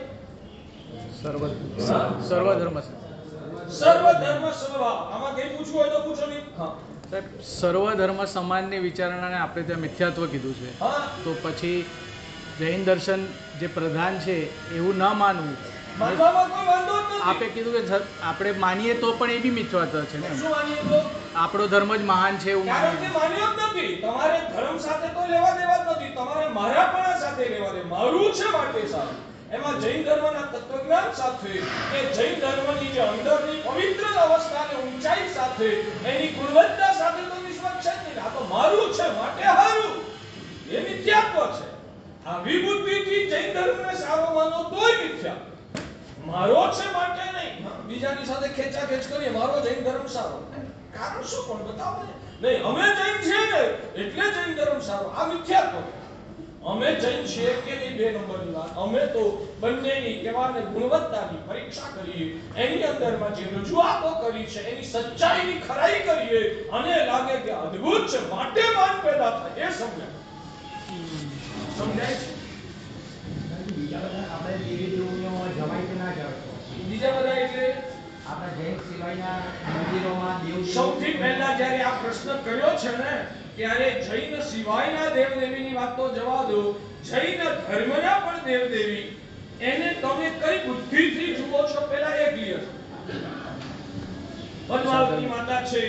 સર્વધર્મ સર્વધર્મ સમભાવ. આમાં કઈ પૂછવું હોય તો પૂછો નહીં. હા સાહેબ, સર્વધર્મ સમાનની વિચારણાને આપણે ત્યાં મિથ્યાત્વ કીધું છે, હા, તો પછી જૈન દર્શન જે પ્રધાન છે એવું ન માનવું, માનવામાં કોઈ વાંધો જ નથી. આપે કીધું કે આપણે માનીએ તો પણ એ બી મિથ્યાત્વ છે ને, શું માનીએ તો? આપણો ધર્મ જ મહાન છે એવું કારણ કે માનીએ. માન્યો જ નથી. તમારે ધર્મ સાથે તો લેવા દેવા જ નથી, તમારે મારાપણા સાથે લેવા દે. મારું છે માટે સારું. એમાં જૈન ધર્મના તત્વજ્ઞાન સાથે કે જૈન ધર્મની જે અંદરની પવિત્ર અવસ્થાને ઊંચાઈ સાથે એની ગુણવત્તા સાથે તો નિષ્પક્ષ છે જ નહીં. આ તો મારું છે માટે હારું. એ મિથ્યાત્વ છે. આ વિબુદ્ધિથી જૈન ધર્મને સારો માનો તોય મિથ્યા. મારો છે માટે નહીં, બીજાની સાથે ખેંચાખેંચ કરીએ મારો જૈન ધર્મ સારો. કારણ શું પણ બતાવો ને. નહીં, અમે જૈન છીએ ને એટલે જૈન ધર્મ સારો. આ મિથ્યાત્વ. અમે જૈન છીએ કે નહીં બે નંબરની વાત. અમે તો બંનેની કહેવાને ગુણવત્તાની પરીક્ષા કરીએ, એની અંદરમાં જે રજૂઆતો કરી છે એની સચ્ચાઈની ખરાઈ કરીએ અને લાગે કે અદ્ભુત છે માટે માન પેદા થાય. એ સમજાય સમજાય છે? બીજા બધા આપણે દેવી દેવોમાં જવાય કે ના જવાય? બીજા બધા એટલે આપણા જૈન સિવાયના મંદિરોમાં દેવ સૌથી પહેલા જ્યારે આ પ્રશ્ન કર્યો છે ને ત્યારે જૈન સિવાયના દેવદેવીની વાત તો જવા દો, જૈન ધર્મના પણ દેવદેવી એને તમે કઈ બુદ્ધિથી જુઓ છો પહેલા એ ક્લિયર. પદ્માવતી માતા છે,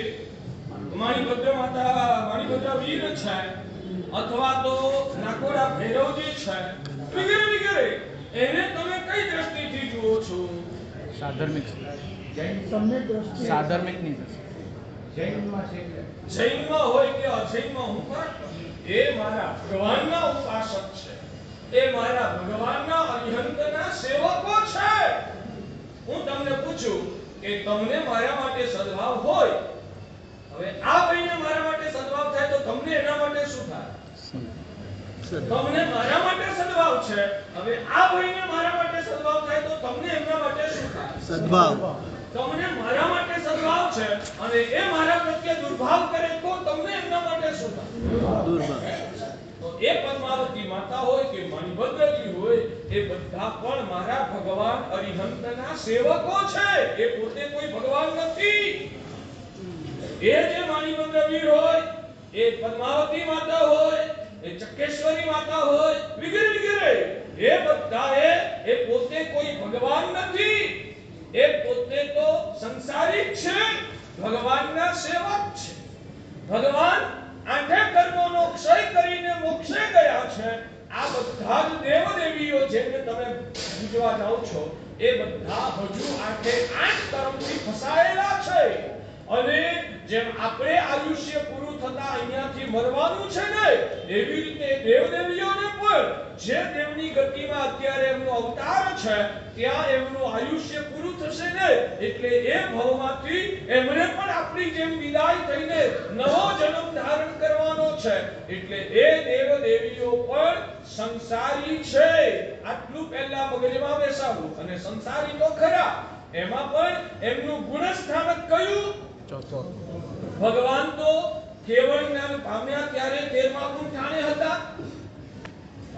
માણીભદ્ર માતા, માણીભદ્ર વીર છે, અથવા તો નાકોડા ભૈરવજી છે, વગેરે વગેરે. એને તમે કઈ દ્રષ્ટિથી જુઓ છો? સાધર્મિક જૈન સાધર્મિકની જૈનમાં છે એટલે જૈનમાં હોય કે અજૈનમાં હું ફરક નથી. એ મારા ભગવાનના ઉપાસક છે, એ મારા ભગવાનના અરિહંતના સેવકો છે. હું તમને પૂછું કે તમને મારા માટે સદભાવ હોય, હવે આ ભાઈને મારા માટે સદભાવ થાય તો તમને એના માટે શું થાય? તમને મારા માટે સદભાવ છે, હવે આ ભાઈને મારા માટે સદભાવ થાય તો તમને એમના માટે શું થાય? સદભાવ. તમને મારા માટે સદભાવ છે અને એ મારા પ્રત્યે દુર્ભાવ કરે તો તમને એમના માટે શું થાય? દુર્ભાવ. તો એ પદ્માવતી માતા હોય કે માણીભદ્રજી હોય, એ બધા પણ મારા ભગવાન અરિહંતના સેવકો છે. એ પોતે કોઈ ભગવાન નથી. એ જે માણીભદ્ર વીર હોય, એ પદ્માવતી માતા હોય, એ ચક્કેશ્વરી માતા હોય, વગેરે વગેરે, એ બધાએ એ પોતે કોઈ ભગવાન નથી. એ પોતે તો સંસારિક છે, ભગવાનના સેવક છે. ભગવાન આઠે કર્મોનો ક્ષય કરીને મોક્ષે ગયા છે. આ બધા જ દેવદેવીઓ જેને તમે પૂજવા જાઓ છો એ બધા હજુ આઠે આઠ કર્મથી ફસાયેલા છે. અને જેમ આપણે આયુષ્ય પૂરું થતા અહીંયાથી મરવાનું છે ને, એવી રીતે દેવદેવીઓને પણ જે દેવની ગતિમાં અત્યારે એમનો અવતાર છે ત્યાં એમનું આયુષ્ય પૂરું થશે ને એટલે એ ભવમાંથી એમણે પણ આપણી જેમ વિદાય થઈને નવો જન્મ ધારણ કરવાનો છે. એટલે એ દેવદેવીઓ પણ સંસારી છે. આટલું પહેલા મગજમાં બેસાડવું. અને સંસારી તો ખરા, એમાં પણ એમનું ગુણસ્થાનક કયું? ભગવાન તો કેવળ જ્ઞાન પામ્યા ત્યારે 13મા ગુણ ઠાણે હતા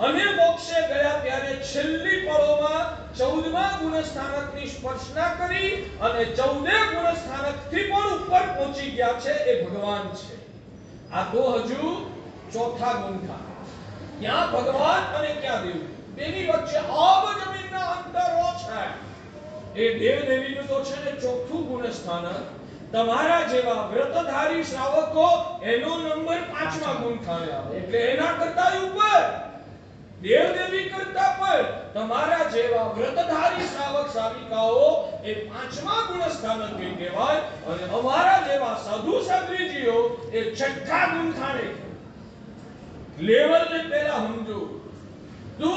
અને મોક્ષે ગયા ત્યારે છેલ્લી પળોમાં 14મા ગુણ સ્થાનકની સ્પર્શના કરી અને 14 ગુણ સ્થાનકથી પણ ઉપર પહોંચી ગયા છે. એ ભગવાન છે. આ તો હજુ ચોથા ગુણ ઠાણે. ક્યાં ભગવાન અને ક્યાં દેવ? તેની વચ્ચે આબ જમીનના અંતરો છે. એ દેવ દેવીનું તો છે ને ચોથું ગુણ સ્થાનક, તમારા જેવા વ્રતધારી શ્રાવકો એનો નંબર 5મા ગુણખાને આવે, એટલે એના કરતા ઉપર, દેવદેવી કરતા પણ તમારા જેવા વ્રતધારી શ્રાવક શ્રાવિકાઓ એ 5મા ગુણસ્થાનકે કહેવાય, અને અમારા જેવા સાધુ સાધ્વીજીઓ એ 6ઠ્ઠા ગુણખાને લેવલ ને પહેલા સમજો. તો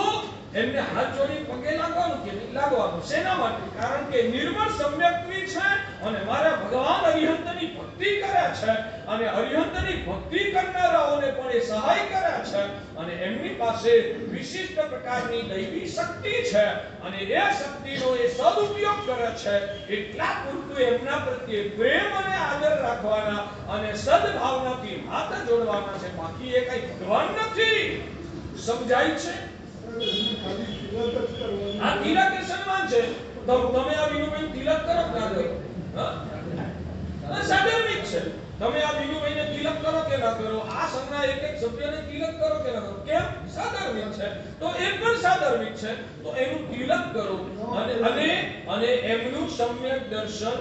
એમને હાથ જોડી પગે લાગવાનું કે નહીં લાગવાનું? શેના માટે? કારણ કે નિર્મળ સમ્યક્ની છે અને મારા ભગવાન અરિહંતની ભક્તિ કરે છે, અને અરિહંતની ભક્તિ કરનારાઓને પણ એ સહાય કરે છે, અને એમની પાસે વિશિષ્ટ પ્રકારની દૈવી શક્તિ છે, અને એ શક્તિનો એ સદુપયોગ કરે છે. એટલા પૂરતું એમના પ્રત્યે પ્રેમ અને આદર રાખવાના અને સદભાવનાથી હાથ જોડવાના છે, બાકી એ કઈ ભગવાન નથી. સમજાય છે? આ તિલક એ સન્માન છે. તમે આ વિનુભાઈ તિલક કરો કે ના કરો? હા, સાધારણિક છે. તમે આ વિનુભાઈને તિલક કરો કે ના કરો? આ સંઘના એક એક સભ્યને તિલક કરો કે ના કરો? કેમ? સાધારણિક છે. તો એ પણ સાધારણિક છે, તો એનું તિલક કરો, અને એમનું સમ્યક દર્શન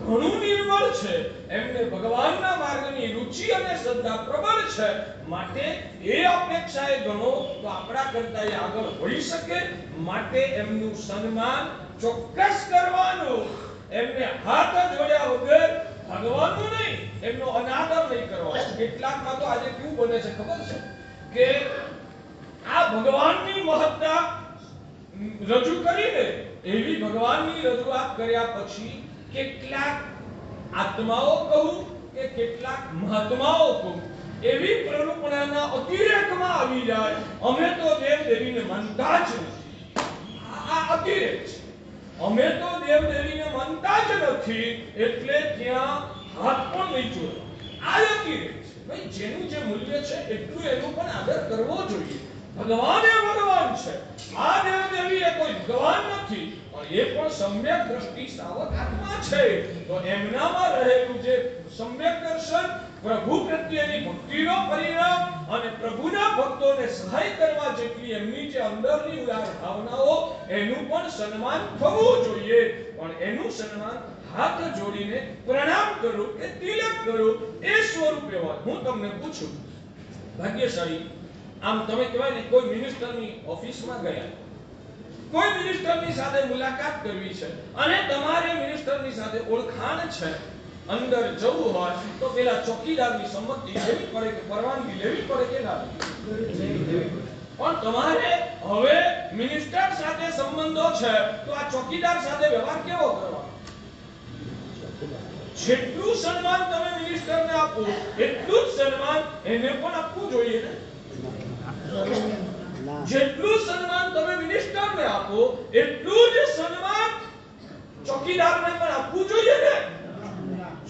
ઘણું નિર્મળ છે, એમને ભગવાનના માર્ગની રુચિ અને શ્રદ્ધા પ્રબળ છે, માટે એ અપેક્ષાએ ગણો તો આપણા કરતા એ આગળ હોઈ શકે, માટે એમનું સન્માન ચોક્કસ કરવાનું. એમને હાથ જોડ્યા વગર ભગવાનનું નહીં, એમનો અનાદર નહીં કરવાનો. કેટલાકમાં તો આજે કેવું બને છે ખબર છે કે આ ભગવાનની મહત્તા રજૂ કરીને, એવી ભગવાનની રજૂઆત કર્યા પછી કેટલાક આત્માઓ કહું કે કેટલાક મહાત્માઓ કહું, એવી પ્રરૂપણાના અતિરેકમાં આવી જાય, અમે તો દેવદેવીને માનતા જ નથી. આ અતિરેક છે. અમે તો દેવદેવીને માનતા જ નથી, એટલે ત્યાં હાથ પણ નહીં જોડવા. આ અતિરેક છે. ભાઈ, જેનું જે મૂલ્ય છે એટલું એનો પણ આદર કરવો જોઈએ. ભગવાન એ ભગવાન છે. આ દેવદેવી એ કોઈ ભગવાન નથી, પણ એ પણ સમ્યક દ્રષ્ટિ શ્રાવક આત્મા છે. તો એમનામાં રહેલું જે સમ્યક દર્શન, પ્રભુ પ્રત્યેની ભક્તિનો પરિણામ, અને પ્રભુના ભક્તોને સહાય કરવા જેટલી એમની જે અંદરની ઉદાર ભાવનાઓ, એનું પણ સન્માન થવું જોઈએ. પણ એનું સન્માન હાથ જોડીને પ્રણામ કરું કે તિલક કરું, એ સ્વરૂપે હોય. હું તમને પૂછું, ભાગ્યશાળી, આમ તમે કહેવાય ને, કોઈ મિનિસ્ટરની ઓફિસમાં ગયા, કોઈ મિનિસ્ટરની સાથે મુલાકાત કરવી છે, અને તમારે મિનિસ્ટરની સાથે ઓળખાણ છે, અંદર જવું હોય તો પેલા ચોકીદારની સંમતિ લેવી પડે કે પરવાનગી લેવી પડે કે ના લેવી? પણ તમારે હવે મિનિસ્ટર સાથે સંબંધો છે, તો આ ચોકીદાર સાથે વ્યવહાર કેવો કરવાનો? જેટલું સન્માન તમે મિનિસ્ટરને આપો એટલું જ સન્માન એને પણ આપવું જોઈએ ને. જેટલું સન્માન તમે મિનિસ્ટરને આપો એટલું જ સન્માન ચોકીદારને પણ આપવું જોઈએ ને.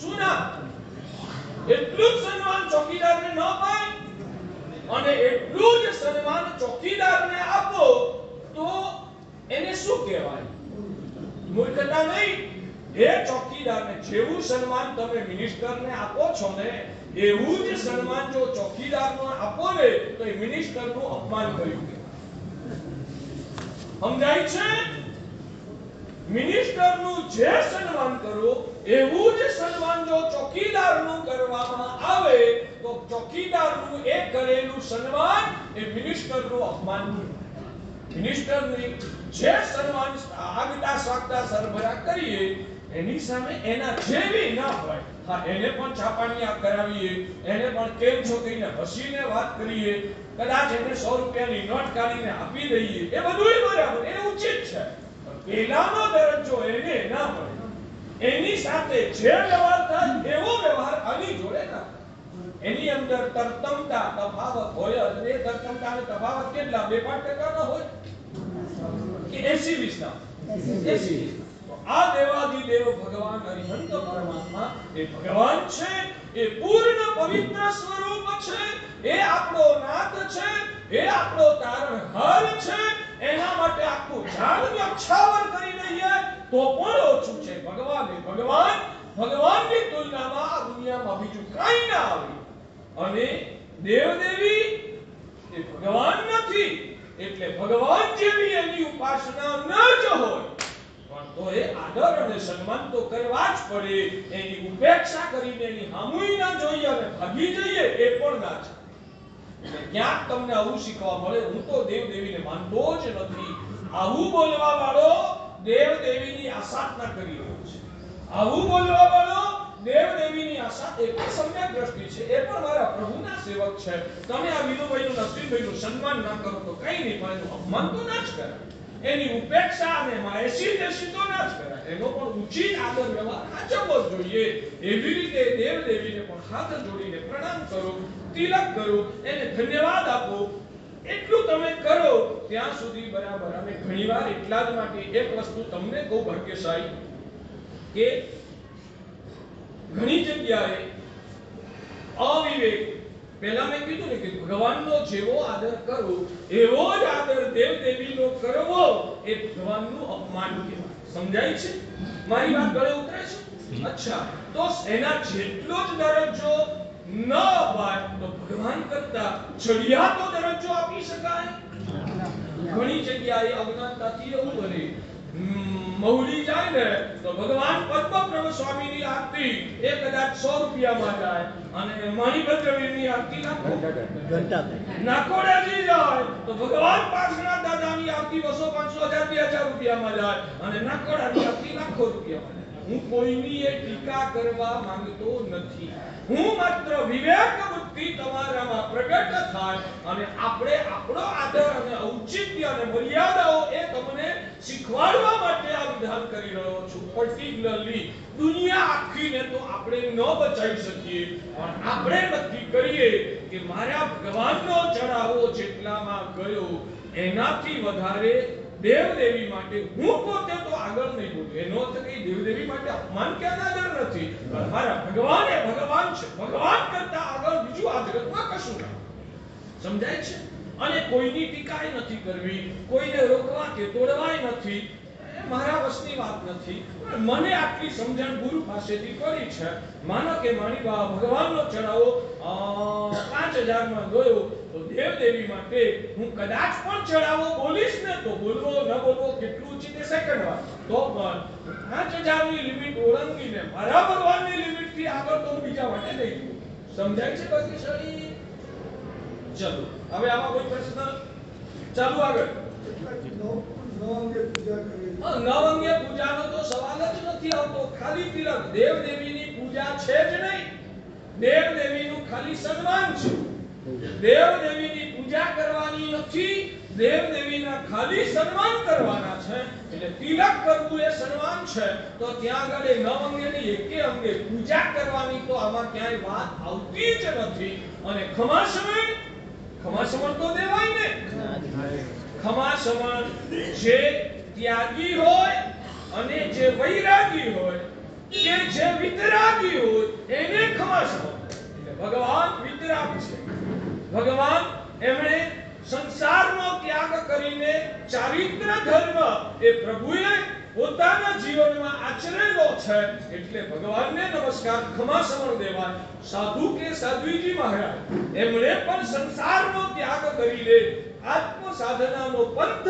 શું ના? એટલું જ સન્માન ચોકીદારને ન અપાય, અને એટલું જ સન્માન ચોકીદારને આપો તો એને શું કહેવાય? મૂર્ખતા નહીં. એ ચોકીદારને જેવું સન્માન તમે મિનિસ્ટરને આપો છો ને, એવું જ સન્માન જો ચોકીદારને આપો ને, તો એ મિનિસ્ટરનું અપમાન કર્યું. સમજાય છે? મિનિસ્ટરનું જે સન્માન કરો એવું જ સન્માન જો ચોકીદારનું કરવામાં આવે, તો ચોકીદારનું એ કરેલું સન્માન એ મિનિસ્ટરનું અપમાન. મિનિસ્ટરની જે સન્માન આગતા સ્વાગતા સરભરા કરીએ, એની સામે એના જેવી ના હોય. હા, એને પણ ચાપાણિયા કરાવીએ, એને પણ કેમ છો કહીને હસીને વાત કરીએ, કદાચ એને 100 રૂપિયાની નોટ કાઢીને આપી દઈએ, એ બધુંય બરાબર, એ ઉચિત છે. પેલાનો દરજ્જો એને ના મળે. એની સાથે જે વ્યવહાર થાય એવો વ્યવહાર આની જોડે ના. એની અંદર તરતમતા તફાવત હોય, અને એ તરતમતા અને તફાવત કેટલા? 2-5% ના હોય કે 80-20 ના? 80-20. આ દેવાધિદેવ ભગવાન અરિહંત પરમાત્મા એ ભગવાન છે, એ પૂર્ણ પવિત્ર સ્વરૂપ છે, એ આપણો નાથ છે, એ આપણો તારણહાર છે. એના માટે આખું જાન ન્યોછાવર કરી દઈએ તો પણ ઓછું છે. ભગવાન એ ભગવાન, ભગવાનની તુલનામાં આ દુનિયામાં બીજું કાંઈ ના આવે. અને દેવદેવી એ ભગવાન નથી, એટલે ભગવાન જેવી એની ઉપાસના ન જ હોય, પણ તો એ આદર અને સન્માન તો કરવા જ પડે. એની ઉપેક્ષા કરીને એની હામુઈ ના જોઈએ અને ભાગી જઈએ એ પણ ના છે. ક્યાંક તમને આવું શીખવા મળે, હું તો દેવ દેવીને માનતો જ નથી, આવું બોલવા વાળો દેવ દેવીની આસાધના કરી રહ્યો છે. આવું બોલવા વાળો દેવ દેવીની આશા એ સમ્યક દ્રષ્ટિ છે, એ પણ મારા પ્રભુના સેવક છે. તમે આ વિનુભાઈનું નસીબભાઈનું સન્માન ના કરો તો કઈ નહીં, પણ એનું અપમાન તો ના જ કરાય, એની ઉપેક્ષા અને માયસી દેશી તો ના જ કરાય, એનો પણ ઉચિત આદર વ્યવહાર આચરવો જોઈએ. એવી રીતે દેવ દેવીને પણ હાથ જોડીને પ્રણામ કરો, તિલક કરો, એને ધન્યવાદ આપો. એટલું તમે કરો ત્યાં સુધી બરાબર. અને ઘણીવાર એટલા જ માટે એક વસ્તુ તમને કહું ભાગ્યશાળી, કે ઘણી જગ્યાએ અવિવેક, પહેલા મેં કીધું ને કે ભગવાનનો જેવો આદર કરો એવો જ આદર દેવ દેવીનો કરવો એ ભગવાનનું અપમાન કહેવાય. સમજાય છે? મારી વાત ગળે ઉતરે છે? અચ્છા, તો એના જેટલો જ દરજ્જો ન અપાય તો ભગવાન કરતા ચડિયાતો દરજ્જો આપી શકાય? ઘણી જગ્યાએ અજ્ઞાનતાથી એવું બને, મહુડી જાય ને તો ભગવાન પદ્મપ્રભુ સ્વામીની આરતી એ કદાચ 100 રૂપિયામાં જાય અને મણિભદ્રવીરની આરતી નાકોડાજી જાય તો ભગવાન પાર્શ્વનાથ દાદાની આરતી 200, 500, 1000, 2000 રૂપિયામાં જાય અને નાકોડાની આરતી લાખો રૂપિયામાં જાય. હું કોઈની એ ટીકા કરવા માંગતો નથી, હું માત્ર વિવેક બુદ્ધિ તમારામાં પ્રગટ થાય અને આપણે આપણો આદર અને ઔચિત્ય અને મર્યાદાઓ એ તમને શીખવાડવા માટે આ વિધાન કરી રહ્યો છું. પર્ટિક્યુલરલી દુનિયા આખીને તો આપણે ન બચાવી શકીએ, પણ આપણે નક્કી કરીએ કે મારા ભગવાનનો ચડાવો જેટલામાં ગયો એનાથી વધારે દેવ દેવી માટે હું પોતે તો આગળ નહીં બોલું. એનો અર્થ કઈ દેવ દેવી માટે અપમાન કે અનાદર નથી, પણ મારા ભગવાન એ ભગવાન છે, ભગવાન કરતા આગળ બીજું આ જગતમાં કશું નથી. સમજાય છે? અને કોઈની ટીકાય નથી કરવી, કોઈને રોકવા કે તોડવાય નથી, એ મારા વશની વાત નથી. મને આટલી સમજણ ગુરુ પાસેથી પડી છે. માનો કે મારી ભગવાનનો ચડાવો 5000 માં ગયો તો દેવ દેવી માટે હું કદાચ પણ ચડાવો બોલીશ ને તો બોલવો ન બોલવો કેટલું ઉચિત એ સેકન્ડ વાત, તો પણ 5000 ની લિમિટ ઓળંગીને મારા ભગવાનની લિમિટ થી આગળ તો હું બીજા માટે નહીં બોલું. સમજાય છે ભાગ્યશાળી? ચલો હવે આમાં કોઈ પ્રશ્ન? ચાલુ આગળ. નવઅંગે પૂજાનો તો સવાલ જ નથી આવતો. ખાલી તિલક દેવ દેવીની પૂજા છે જ નહીં, દેવ દેવીનું ખાલી સન્માન છે. દેવ દેવીની પૂજા કરવાની નથી, દેવ દેવીના ખાલી સન્માન કરવાના છે. એટલે તિલક કરવું એ સન્માન છે, તો ત્યાં આગળ નવઅંગેની એકે અંગે પૂજા કરવાની તો આમાં ક્યાંય વાત આવતી જ નથી. અને ખમાસમણ તો દેવાય ને. ખમાસમણ જે ત્યાગી હોય અને જે વૈરાગી હોય કે જે વિતરાગી હોય એને ખમાસમણ. ભગવાન વિતરાગ છે. ભગવાન એમણે સંસારનો ત્યાગ કરીને ચારિત્ર ધર્મ એ પ્રભુએ પોતાના જીવનમાં આચરેલો છે, એટલે ભગવાનને નમસ્કાર. ખમાસમણ દેવાય. સાધુ કે સાધ્વીજી મહારાજ એમણે પણ સંસારનો ત્યાગ કરીને આત્મ સાધનાનો પંથ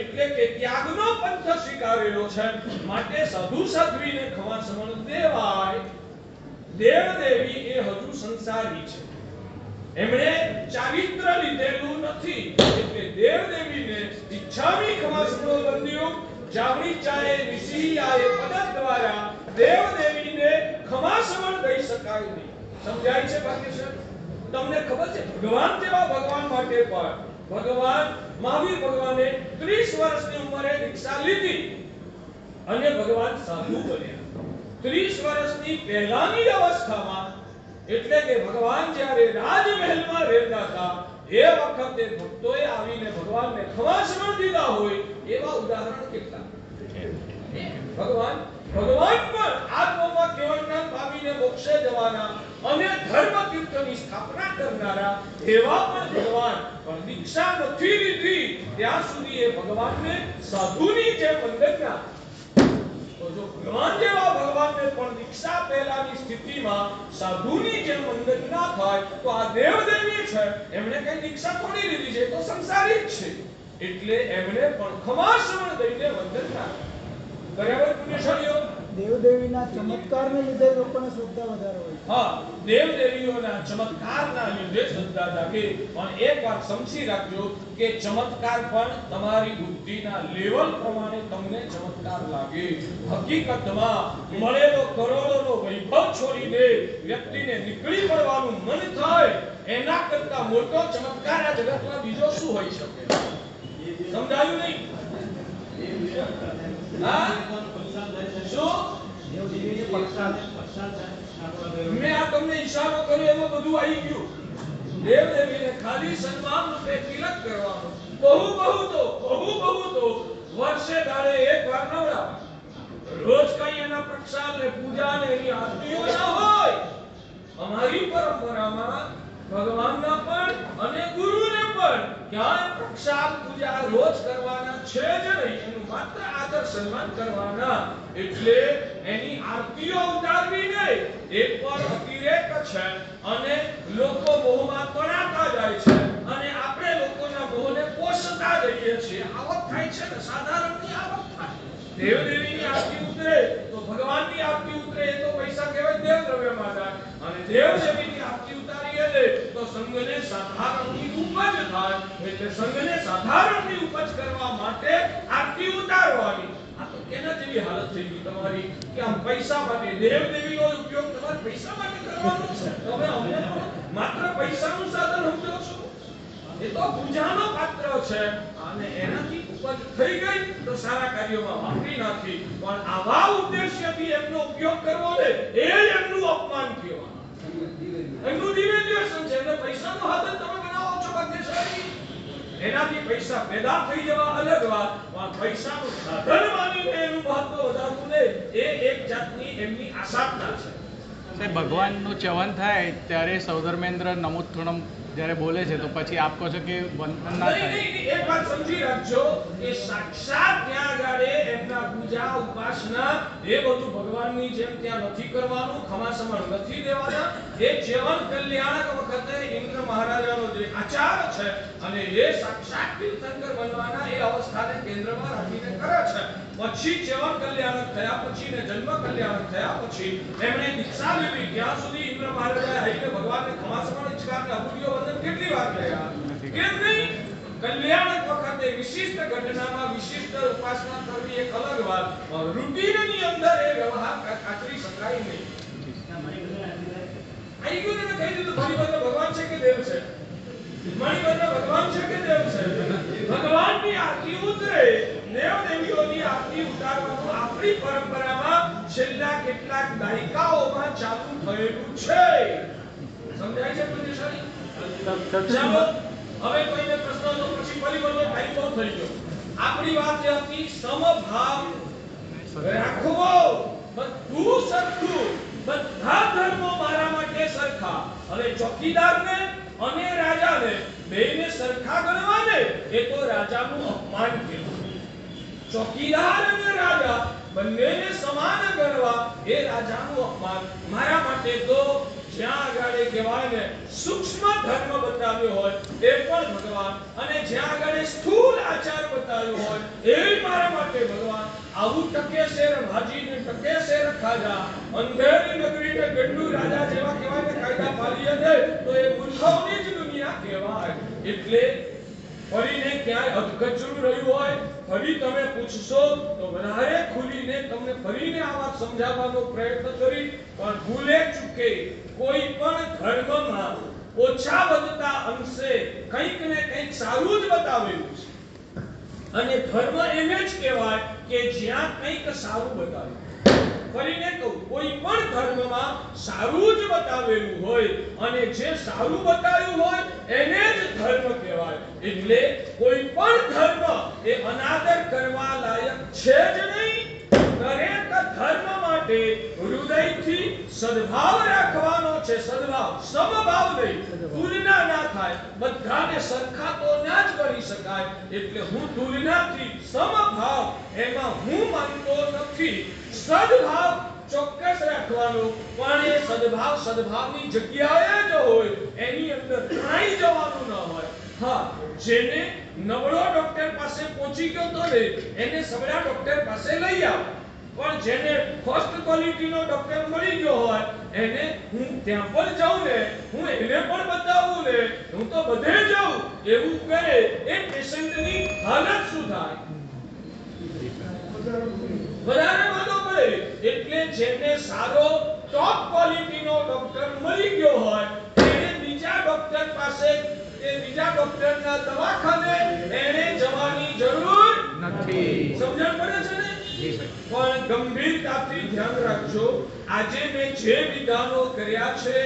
એટલે કે ત્યાગનો પંથ સ્વીકારેલો છે, માટે સાધુ સાધ્વીને ખમાસમણ દેવાય. દેવ દેવી એ હજુ સંસારી છે, એમણે ચારિત્ર લીધેલું નથી, એટલે દેવ દેવીને ઈચ્છામી ખમાસમણો બંધ્યો જાવણી ચાહે વિશિયાએ પદ દ્વારા દેવ દેવીને ખમાસમણ દઈ શકાય નહીં. સમજાય છે ભાગ્યશાળી? તમને ખબર છે ભગવાન જેવા ભગવાન માટે પણ ભગવાન મહાવીર ભગવાને 30 વર્ષની ઉંમરે દીક્ષા લીધી અને ભગવાન સાધુ બન્યા. 30 વર્ષની પહેલાની અવસ્થામાં, એટલે કે ભગવાન જ્યારે રાજમહેલમાં રહેતા હતા એ વખતે ભક્તોએ આવીને ભગવાનને ખમાસમણ દીધા હોય એવા ઉદાહરણ કેટલા? ભગવાન પણ આત્મમાં કેવળજ્ઞાન પામીને મોક્ષે જવાના અને ધર્મ તીર્થની સ્થાપના કરનારા એવા પણ ભગવાન પણ દીક્ષા નથી લીધી ત્યાં સુધી એ ભગવાનને સાધુની જેમ વંદના. તો જો ભગવાન જેવા ભગવાનને પણ દીક્ષા પહેલાની સ્થિતિમાં સાધુની જેમ વંદન ના થાય તો આ દેવ દેવી છે, એમણે કઈ દીક્ષા થોડી લીધી છે, તો સંસારી જ છે, એટલે એમણે પણ ખમાસમણ દઈને વંદન ના. બરાબર પુણ્યશાળીઓ? દેવદેવીના ચમત્કારને લીધે લોકોને શ્રદ્ધા વધારે હોય છે. હા, દેવદેવીઓના ચમત્કારના લીધે શ્રદ્ધા જાગે. પણ એક વાત સમજી રાખજો કે ચમત્કાર પણ તમારી બુદ્ધિના લેવલ પ્રમાણે તમને ચમત્કાર લાગે. હકીકતમાં મળેલો કરોડોનો વૈભવ છોડીને વ્યક્તિને નીકળી પડવાનું મન થાય એના કરતા મોટો ચમત્કાર આ જગતમાં બીજો શું હોઈ શકે? સમજાયું નહીં? હા? શું? મેં આ તમને ઈશારો કર્યો એમાં બધું આવી ગયું. દેવદેવીને ખાલી સન્માન રૂપે તિલક કરવાનું. બહુ તો વર્ષે દાડે એક વાર નવડાવવાનું. રોજ કઈ એના પ્રસાદ ને પૂજા ને એની આરતીઓ ના હોય. અમારી પરંપરામાં ભગવાનના પણ અને ગુરુને પણ ક્યાંય પ્રસાદ પૂજા રોજ કરવાના છે જ નહીં. એનું માત્ર આદર સન્માન કરવાના. એટલે એની આરતીઓ ઉતારવી નહીં. એ પણ અતિરેક છે અને લોકો મોહમાં તણાતા જાય છે અને આપણે લોકોના મોહને પોષતા જઈએ છીએ. આવક થાય છે ને સાધારણની આવક થાય. દેવદેવીની આરતી ઉતરે તો ભગવાનની આરતી ઉતરે. એ તો પૈસા કહેવાય દેવ દ્રવ્યમાં જાય. અને દેવદેવીની આરતી ઉતારીએ દે તો સંઘને સાધારણની ઉપજ થાય. એટલે સંઘને સાધારણની ઉપજ કરવા માટે આરતી ઉતારવાની. આ તો કેના જેવી હાલત થઈ ગઈ તમારી કે આમ પૈસા માટે દેવદેવીનો ઉપયોગ તમારે પૈસા માટે કરવાનો છે. તમે અમને માત્ર પૈસાનું સાધન સમજો છો? એ તો પૂજાનો પાત્ર છે અને એનાથી ઉપજ થઈ ગઈ તો સારા કાર્યોમાં વાપરી નાખી. પણ આવા ઉદ્દેશ્યથી એમનો ઉપયોગ કરવો ને એ એમનું અપમાન કહેવાનું. એમનું દિવ્યદર્શન છે. એમને પૈસાનો સાધન તમે બનાવો છો ભાગ્યશાળી. એનાથી પૈસા પેદા થઈ જવા અલગ વાત, પણ પૈસાનું સાધન માનીને એનું મહત્વ વધારવું ને એ એક જાતની એમની આશાપના છે. સાહેબ, ભગવાનનું ચ્યવન થાય ત્યારે સૌધર્મેન્દ્ર નમોત્થણમ જ્યારે બોલે છે તો પછી આપ કહો છો કે વંદન ના થાય? નહીં, એક વાત સમજી રાખજો કે સાક્ષાત ત્યાં આગળ એમના પૂજા ઉપાસના એ બધું ભગવાનની જેમ ત્યાં નથી કરવાનું. ખમાસમણ નથી દેવાના. એ જીવન કલ્યાણક વખતે ઇન્દ્ર મહારાજાનો જે આચાર છે અને એ સાક્ષાત તીર્થંકર બનવાના એ અવસ્થાને કેન્દ્રમાં રાખીને કરે છે. પછી જીવન કલ્યાણક થયા પછી ને જન્મ કલ્યાણક થયા પછી એમણે દીક્ષા લીધી. ત્યાં સુધી ઇન્દ્ર મહારાજાએ આવીને ભગવાનને ખમાસમણ ઇચ્છાને અબુદ્ધિઓ વંદન કેટલી વાર કર્યા? કેમ નહીં? કલ્યાણક વખતે વિશિષ્ટ ઘટનામાં વિશિષ્ટ ઉપાસના કરવી એક અલગ વાત. રૂટીનની અંદર એ વ્યવહાર આચરી શકાય નહીં. આઈ ગયું ને કહી દીધું. મણિભદ્ર ભગવાન છે કે દેવ છે? મણિભદ્ર ભગવાન છે કે દેવ છે? ભગવાનની આરતી ઉતરે, દેવદેવીઓની આરતી ઉતારવાનું આપણી પરંપરામાં છેલ્લા કેટલાક દાયકાઓમાં ચાલુ થયેલું છે. સમજાય છે પુણ્યશાળી? ચાલો હવે કોઈને પ્રશ્ન તો પછી ફરી બોલો. ટાઈમ બહુ થઈ ગયો. આપણી વાત એ હતી સમભાવ રાખવો. બધું સરખું, બધા ધર્મો મારા માટે સરખા. હવે ચોકીદારને અને રાજાને બેયને સરખા ગણવાને એ તો રાજાનું અપમાન કહેવાય. ચોકીદાર અને રાજા બંનેને સમાન ગણવા એ રાજાનું અપમાન. મારા માટે તો જ્યાં આગળ કહેવાય ને સૂક્ષ્મ ધર્મ બતાવ્યો હોય એ પણ ભગવાન, અને જ્યાં આગળ સ્થૂળ આચાર બતાવ્યો હોય એ મારા માટે ભગવાન. આવું ટકે શેર ભાજીને ટકે શેર ખાધા, અંધેરી નગરીને ગંડુ રાજા જેવા કહેવાય ને કાયદા પાલીએ દે તો એ મૂર્ખોની જ દુનિયા કહેવાય. એટલે ફરીને ક્યાંય અધકચરું રહ્યું હોય ફરી તમે પૂછશો તો વધારે ખુલીને તમને ફરીને આ વાત સમજાવવાનો પ્રયત્ન કરી. પણ ભૂલે ચૂકે કોઈ પણ ધર્મમાં ઓછા વધતા અંશે કંઈક ને કંઈક સારું જ બતાવેલું છે. અને ધર્મ એને જ કહેવાય કે જ્યાં કંઈક સારું બતાવ્યું. ફરીને કહું, કોઈ પણ ધર્મમાં સારું જ બતાવેલું હોય અને જે સારું બતાવ્યું હોય એને જ ધર્મ કહેવાય. એટલે કોઈ પણ ધર્મ એ અનાદર કરવા લાયક છે જ નહીં. દરેક ધર્મ માટે હૃદયથી સદભાવ રાખવાનો છે. સદભાવ, સમભાવ નહીં, તુલના ના થાય. બધાને સરખા તો ના જ કરી શકાય. એટલે હું તુલનાથી સમભાવ એમાં હું માનતો નથી. સદભાવ ચોક્કસ રાખવાનો, પણ એ સદભાવ સદભાવની જગ્યાએ જ હોય, એની અંદર ક્યાંય જવાનું ન હોય. હા, જેને નબળો ડોક્ટર પાસે પહોંચી ગયો તો ને એને સબળા ડોક્ટર પાસે લઈ આવો. પણ જેને ફર્સ્ટ ક્વોલિટીનો ડોક્ટર મળી ગયો હોય એને હું ત્યાં પણ જાઉં ને, હું એને પણ બતાવું ને, હું તો બધે જાઉં એવું કરે એ પેશન્ટની હાલત શું થાય? વધારે વાંધો પડે. એટલે જેને સારો ટોપ ક્વોલિટીનો ડોક્ટર મળી ગયો હોય એને બીજા ડોક્ટર પાસે કે બીજા ડોક્ટરના દવાખાને એને જવાની જરૂર નથી. સમજણ પડે છે ને? પણ ગંભીરતાથી ધ્યાન રાખજો, આજે મેં જે વિધાનો કર્યા છે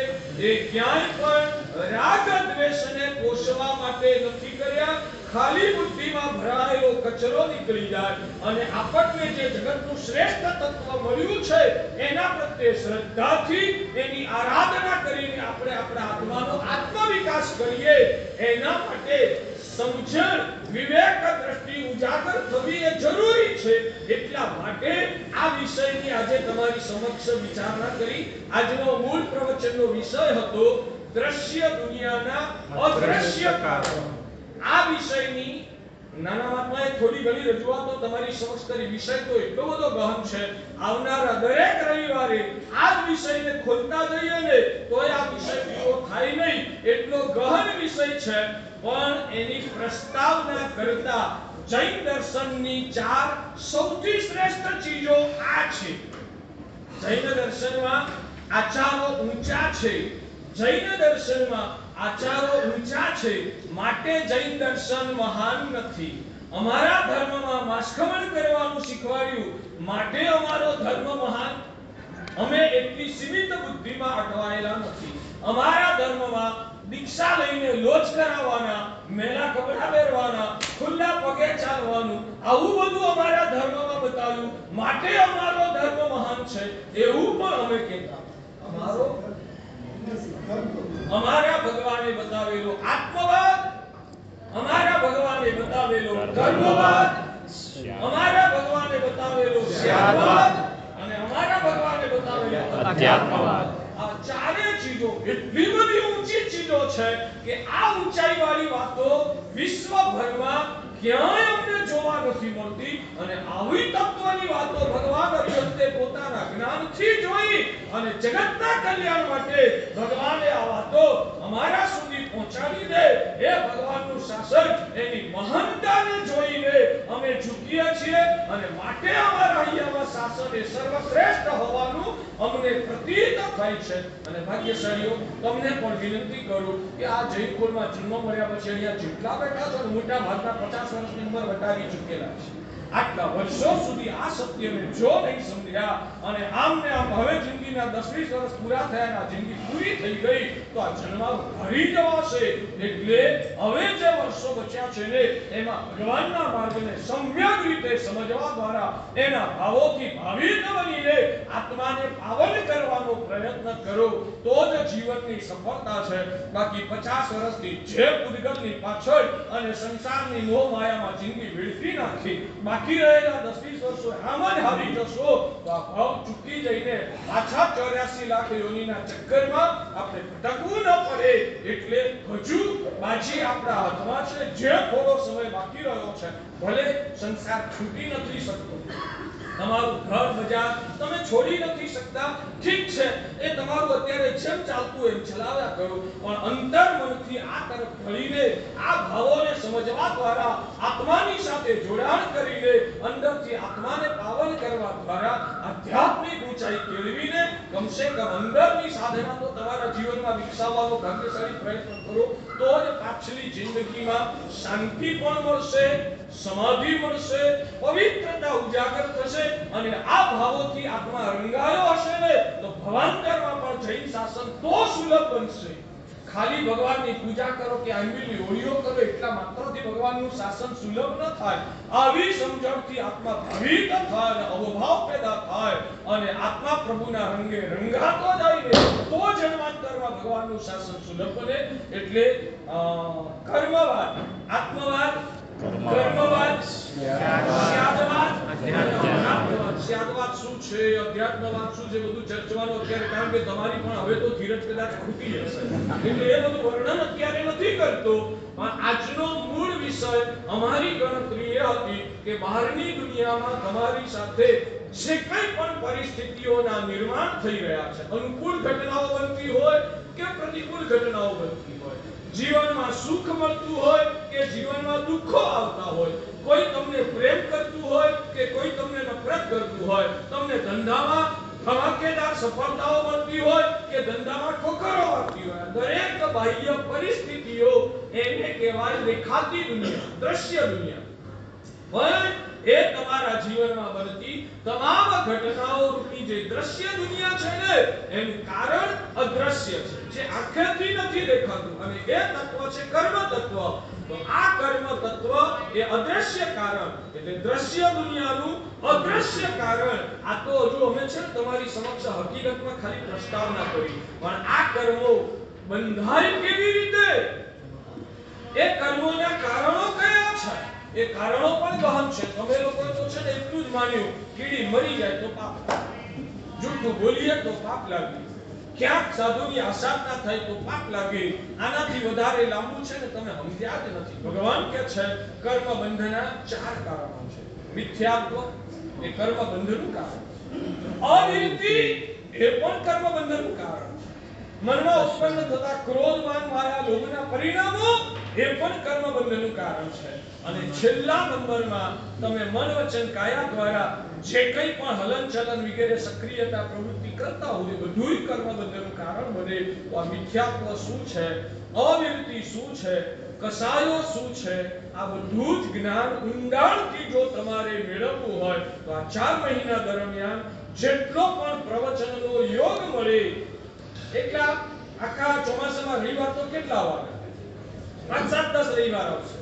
એ ક્યાંય પણ રાગ દ્વેષને પોષવા માટે નથી કર્યા. ખાલી બુદ્ધિમાં ભરાયેલો કચરો નીકળી જાય અને આપણને જે જગતનું શ્રેષ્ઠ તત્વ મળ્યું છે એના પ્રત્યે શ્રદ્ધાથી એની આરાધના કરીને આપણે આપણા આત્માનો આત્મવિકાસ કરીએ. એના માટે સમજણ, વિવેક દ્રષ્ટિ ઉજાગર થવી એ જરૂરી છે. એટલા માટે આ વિષયની આજે તમારી સમક્ષ વિચારણા કરી. આજનો મૂળ પ્રવચનનો વિષય હતો દ્રશ્ય દુનિયાના અદ્રશ્ય કારણો. આ વિષયની નાના મહાત્માએ થોડી ઘણી રજૂઆતો તમારી સમક્ષ કરી. વિષય તો એટલો બધો ગહન છે, આવનારા દરેક રવિવારે આ વિષયને ખોલતા જઈએ ને તોય આ વિષય પૂરો થાય નહીં, એટલો ગહન વિષય છે. પણ એની પ્રસ્તાવના કરતા જૈન દર્શનની 4 સૌથી શ્રેષ્ઠ ચીજો આ છે. જૈન દર્શનમાં આચારો ઊંચા છે. જૈન દર્શનમાં આચારો ઊંચા છે માટે જૈન દર્શન મહાન નથી. અમારા ધર્મમાં માસખમણ કરવાનું શીખવાડ્યું માટે અમારો ધર્મ મહાન. અમે એટલી સીમિત બુદ્ધિમાં અટવાયેલા નથી. અમારા ધર્મમાં દીક્ષા લઈને લોચ કરાવવાના, મેલા કપડા પહેરવાના, ખુલ્લા પગે ચાલવાનું, આવું બધું અમારા ધર્મમાં બતાવ્યું માટે અમારો ધર્મ મહાન છે એવું પણ અમે કહેતા. અમારા ભગવાને બતાવેલો આત્મવાદ, અમારા ભગવાને બતાવેલો ધર્મવાદ, અમારા ભગવાને બતાવેલો શ્યામવાદ અને અમારા ભગવાને બતાવેલો અધ્યાત્મવાદ. આ ચારે ચીજો એટલી બધી ઊંચી ચીજો છે કે આ ઊંચાઈ વાળી વાતો વિશ્વભરમાં ક્યાંય અમને જોવા નથી મળતી. અને આવી તત્વની વાતો ભગવાન અર્જુનને પોતાના જ્ઞાનથી જોઈ અને જગતના કલ્યાણ માટે ભગવાને આ વાતો અમારા સુધી પહોંચાડી દે. એ ભગવાનનું શાસન, એની મહાનતાને જોઈને અમે ઝૂકીએ છીએ અને માટે અમારા અહીંયામાં શાસન એ સર્વશ્રેષ્ઠ હોવાનું અમને પ્રતીત થાય છે. અને ભાગ્યશાળીઓ, તમને પણ વિનંતી કરું કે આ જૈન કુળમાં જન્મ મળ્યા પછી અહીંયા જેટલા બેઠા છો મોટા ભાગના 50 વર્ષની ઉંમર વટાવી ચૂકેલા છે. આટલા વર્ષો સુધી આ સત્યને જો નહીં સમજ્યા અને આમ ને આમ હવે જિંદગીના 10-20 વર્ષ પૂરા થયા, જિંદગી પૂરી થઈ ગઈ તો આ જન્મારું ભરી જવાશે. એટલે હવે જે વર્ષો બચ્યા છે ને એમાં ભગવાનના માર્ગને સમ્યક રીતે સમજવા દ્વારા એના ભાવોથી ભાવિત બનીને આત્માને પાવન કરવાનો પ્રયત્ન કરો તો જ જીવનની સફળતા છે. બાકી 50 વર્ષથી જે પૂતગલની પાછળ અને સંસારની મોહ માયામાં જિંદગી વેડફી નાખી, બાકી રહેલા 10-20 વર્ષો આમ જ હારી જશો તો આ ભાવ ચૂકી જઈને પાછા 84 લાખ યોનિના ચક્કરમાં આપણે ભટકવું ન પડે. એટલે હજુ બાજી આપણા હાથમાં છે. જે થોડો સમય બાકી રહ્યો છે, ભલે સંસાર છૂટી નથી શકતો, તમારું ઘર બજાર તમે છોડી નથી શકતા, ઠીક છે, એ તમારું અત્યારે જેમ ચાલતું એમ ચલાવ્યા કરો, પણ અંતર્મનથી આ તરફ વળીને આ ભાવોને સમજવા દ્વારા આત્માની સાથે જોડાણ કરીને અંદરથી આત્માને પાવન કરવા દ્વારા આધ્યાત્મિક ઊંચાઈ કેળવીને કમસે કમ અંદરની સાધના તો તમારા જીવનમાં વિકસાવવાનો ભાગ્યશાળી પ્રયત્ન કરો તો જ પાછલી જિંદગીમાં શાંતિ પણ મળશે, સમાધિ મળશે, પવિત્રતા ઉજાગર થશે અને આ ભાવોથી આત્મા રંગાયો હશે ને તો ભવાંતરમાં પણ જૈન શાસન તો સુલભ બનશે. ખાલી ભગવાનની પૂજા કરો કે આંબીની હોળીઓ કરો એટલા માત્રથી ભગવાનનું શાસન સુલભ ન થાય. આવી સમજણથી આત્મા ભાવિત થાય અને અવભાવ પેદા થાય અને આત્મા પ્રભુના રંગે રંગાતો જાય ને તો જન્માંતરમાં ભગવાનનું શાસન સુલભ બને. એટલે કર્મવાદ, આત્મવાદ, કર્મવાદ, સ્યાદવાદ, અધ્યાત્મવાદ. સ્યાદવાદ શું છે, અધ્યાત્મવાદ શું છે, બધું ચર્ચવાનું અત્યારે, કારણ કે તમારી પણ હવે તો ધીરજ કદાચ ખૂટી જશે એટલે એ બધું વર્ણન અત્યારે નથી કરતો. પણ આજનો મૂળ વિષય અમારી ગણતરી એ હતી કે બહારની દુનિયામાં તમારી સાથે જે કંઈ પણ પરિસ્થિતિઓના નિર્માણ થઈ રહ્યા છે, અનુકૂળ ઘટનાઓ બનતી હોય કે પ્રતિકૂળ ઘટનાઓ બનતી હોય, જીવનમાં સુખ મળતું હોય કે જીવનમાં દુઃખો આવતા હોય, કોઈ તમને પ્રેમ કરતું હોય કે કોઈ તમને નફરત કરતું હોય, તમને ધંધામાં ધમાકેદાર સફળતાઓ મળતી હોય કે ધંધામાં ઠોકરો આવતી હોય, દરેક બાહ્ય પરિસ્થિતિઓ એને કહેવાય દેખાતી દુનિયા, દ્રશ્ય દુનિયા. પણ એ તમારા જીવનમાં બનતી તમામ ઘટનાઓ રૂપી જે દ્રશ્ય દુનિયા છે ને, એનું કારણ અદ્રશ્ય છે, જે આંખેથી નથી દેખાતું, અને એ તત્વ છે કર્મ તત્વ. તો આ કર્મ તત્વ એ અદ્રશ્ય કારણ, એટલે દ્રશ્ય દુનિયાનું અદ્રશ્ય કારણ. આ તો હજુ અમે છે ને તમારી સમક્ષ હકીકતમાં ખાલી પ્રસ્તાવના કરી, પણ આ કર્મો બંધાય કેવી રીતે, એ કર્મોના કારણો કયા છે, એ કારણો પણ ગહન છે. તમે લોકો તો છે ને એટલું જ માન્યું, કીડી મરી જાય તો પાપ લાગે, જૂઠું બોલીએ તો પાપ લાગે, ક્યાંક સાધુની આસાધના થાય તો પાપ લાગે. આનાથી વધારે લાંબુ છે ને તમે સમજ્યા જ નથી. ભગવાન કે છે કર્મ બંધના 4 કારણો છે. મિથ્યાત્વ એ કર્મ બંધનું કારણ, અનિતિ એ પણ કર્મ બંધનું કારણ, મનમાં ઉત્પન્ન થતા ક્રોધ, માન, માયા, લોભના પરિણામો એ પણ કર્મ બંધનું કારણ છે. અને છેલ્લા નંબરમાં તમે મન, વચન, કાયા દ્વારા જે કંઈ પણ હલનચલન વગેરે સક્રિયતા પ્રવૃત્તિ કરતા હોય, બધુંય કર્મ બંધનું કારણ બને. તો આ મિથ્યાત્વ શું છે, અનિતિ શું છે, કસાયો શું છે, આ બધું જ જ્ઞાન ઊંડાણથી જો તમારે મેળવવું હોય તો આ 4 મહિના દરમિયાન જેટલો પણ પ્રવચનનો યોગ મળે, એટલા આખા ચોમાસામાં રવિવાર તો કેટલા આવવાના, 5-7-10 રવિવાર આવશે.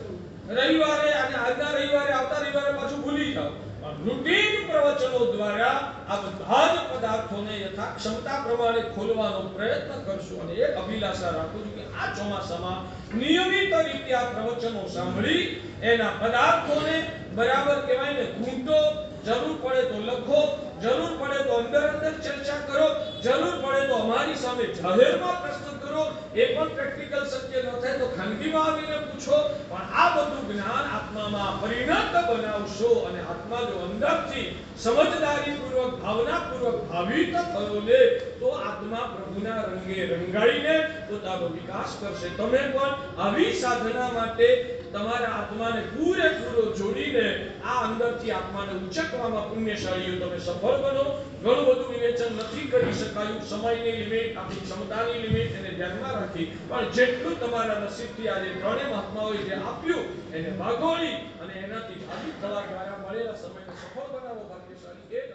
રવિવારે અને આજના રવિવારે, આવતા રવિવારે પાછું ભૂલી જાઓ. રૂટીન પ્રવચનો દ્વારા આ બધા જ પદાર્થોને યથા ક્ષમતા પ્રમાણે ખોલવાનો પ્રયત્ન કરશું. અને એક અભિલાષા રાખું છું કે આ ચોમાસામાં નિયમિત રીતે આ પ્રવચનો સાંભળી એના પદાર્થોને બરાબર કહેવાય ને ઘૂંટો, જરૂર પડે તો લખો, જરૂર પડે તો અંદર ચર્ચા કરો, જરૂર પડે તો અમારી સામે જાહેરમાં પ્રશ્ન કરો. એ પણ પ્રેક્ટિકલ શક્ય ન થાય તો ખાનગીમાં આવીને પૂછો. પણ આ બધું જ્ઞાન આત્મામાં પરિણત બનાવશો, અને આત્મા જો અંદરથી સમજદારીપૂર્વક, ભાવનાપૂર્વક ભાવિત થયો ને, તો આત્મા પ્રભુના રંગે રંગાઈને પોતાનો વિકાસ કરશે. તમે પણ આવી સાધના માટે તમારા આત્માને પૂરેપૂરો જોડીને આ અંદરથી આત્માને ઉચકવામાં પુણ્યશાળીઓ તમે સફળ બનો. ઘણું બધું વિવેચન નથી કરી શકાયું, સમયની લિમિટ, આપણી ક્ષમતાની લિમિટ, એને ધ્યાનમાં રાખી, પણ જેટલું તમારા નસીબથી આજે 3 મહાત્માઓએ જે આપ્યું એને વાગોળી અને એનાથી ભાગી થવા દ્વારા મળેલા સમયને સફળ બનાવો. ભાગ્યશાળી એ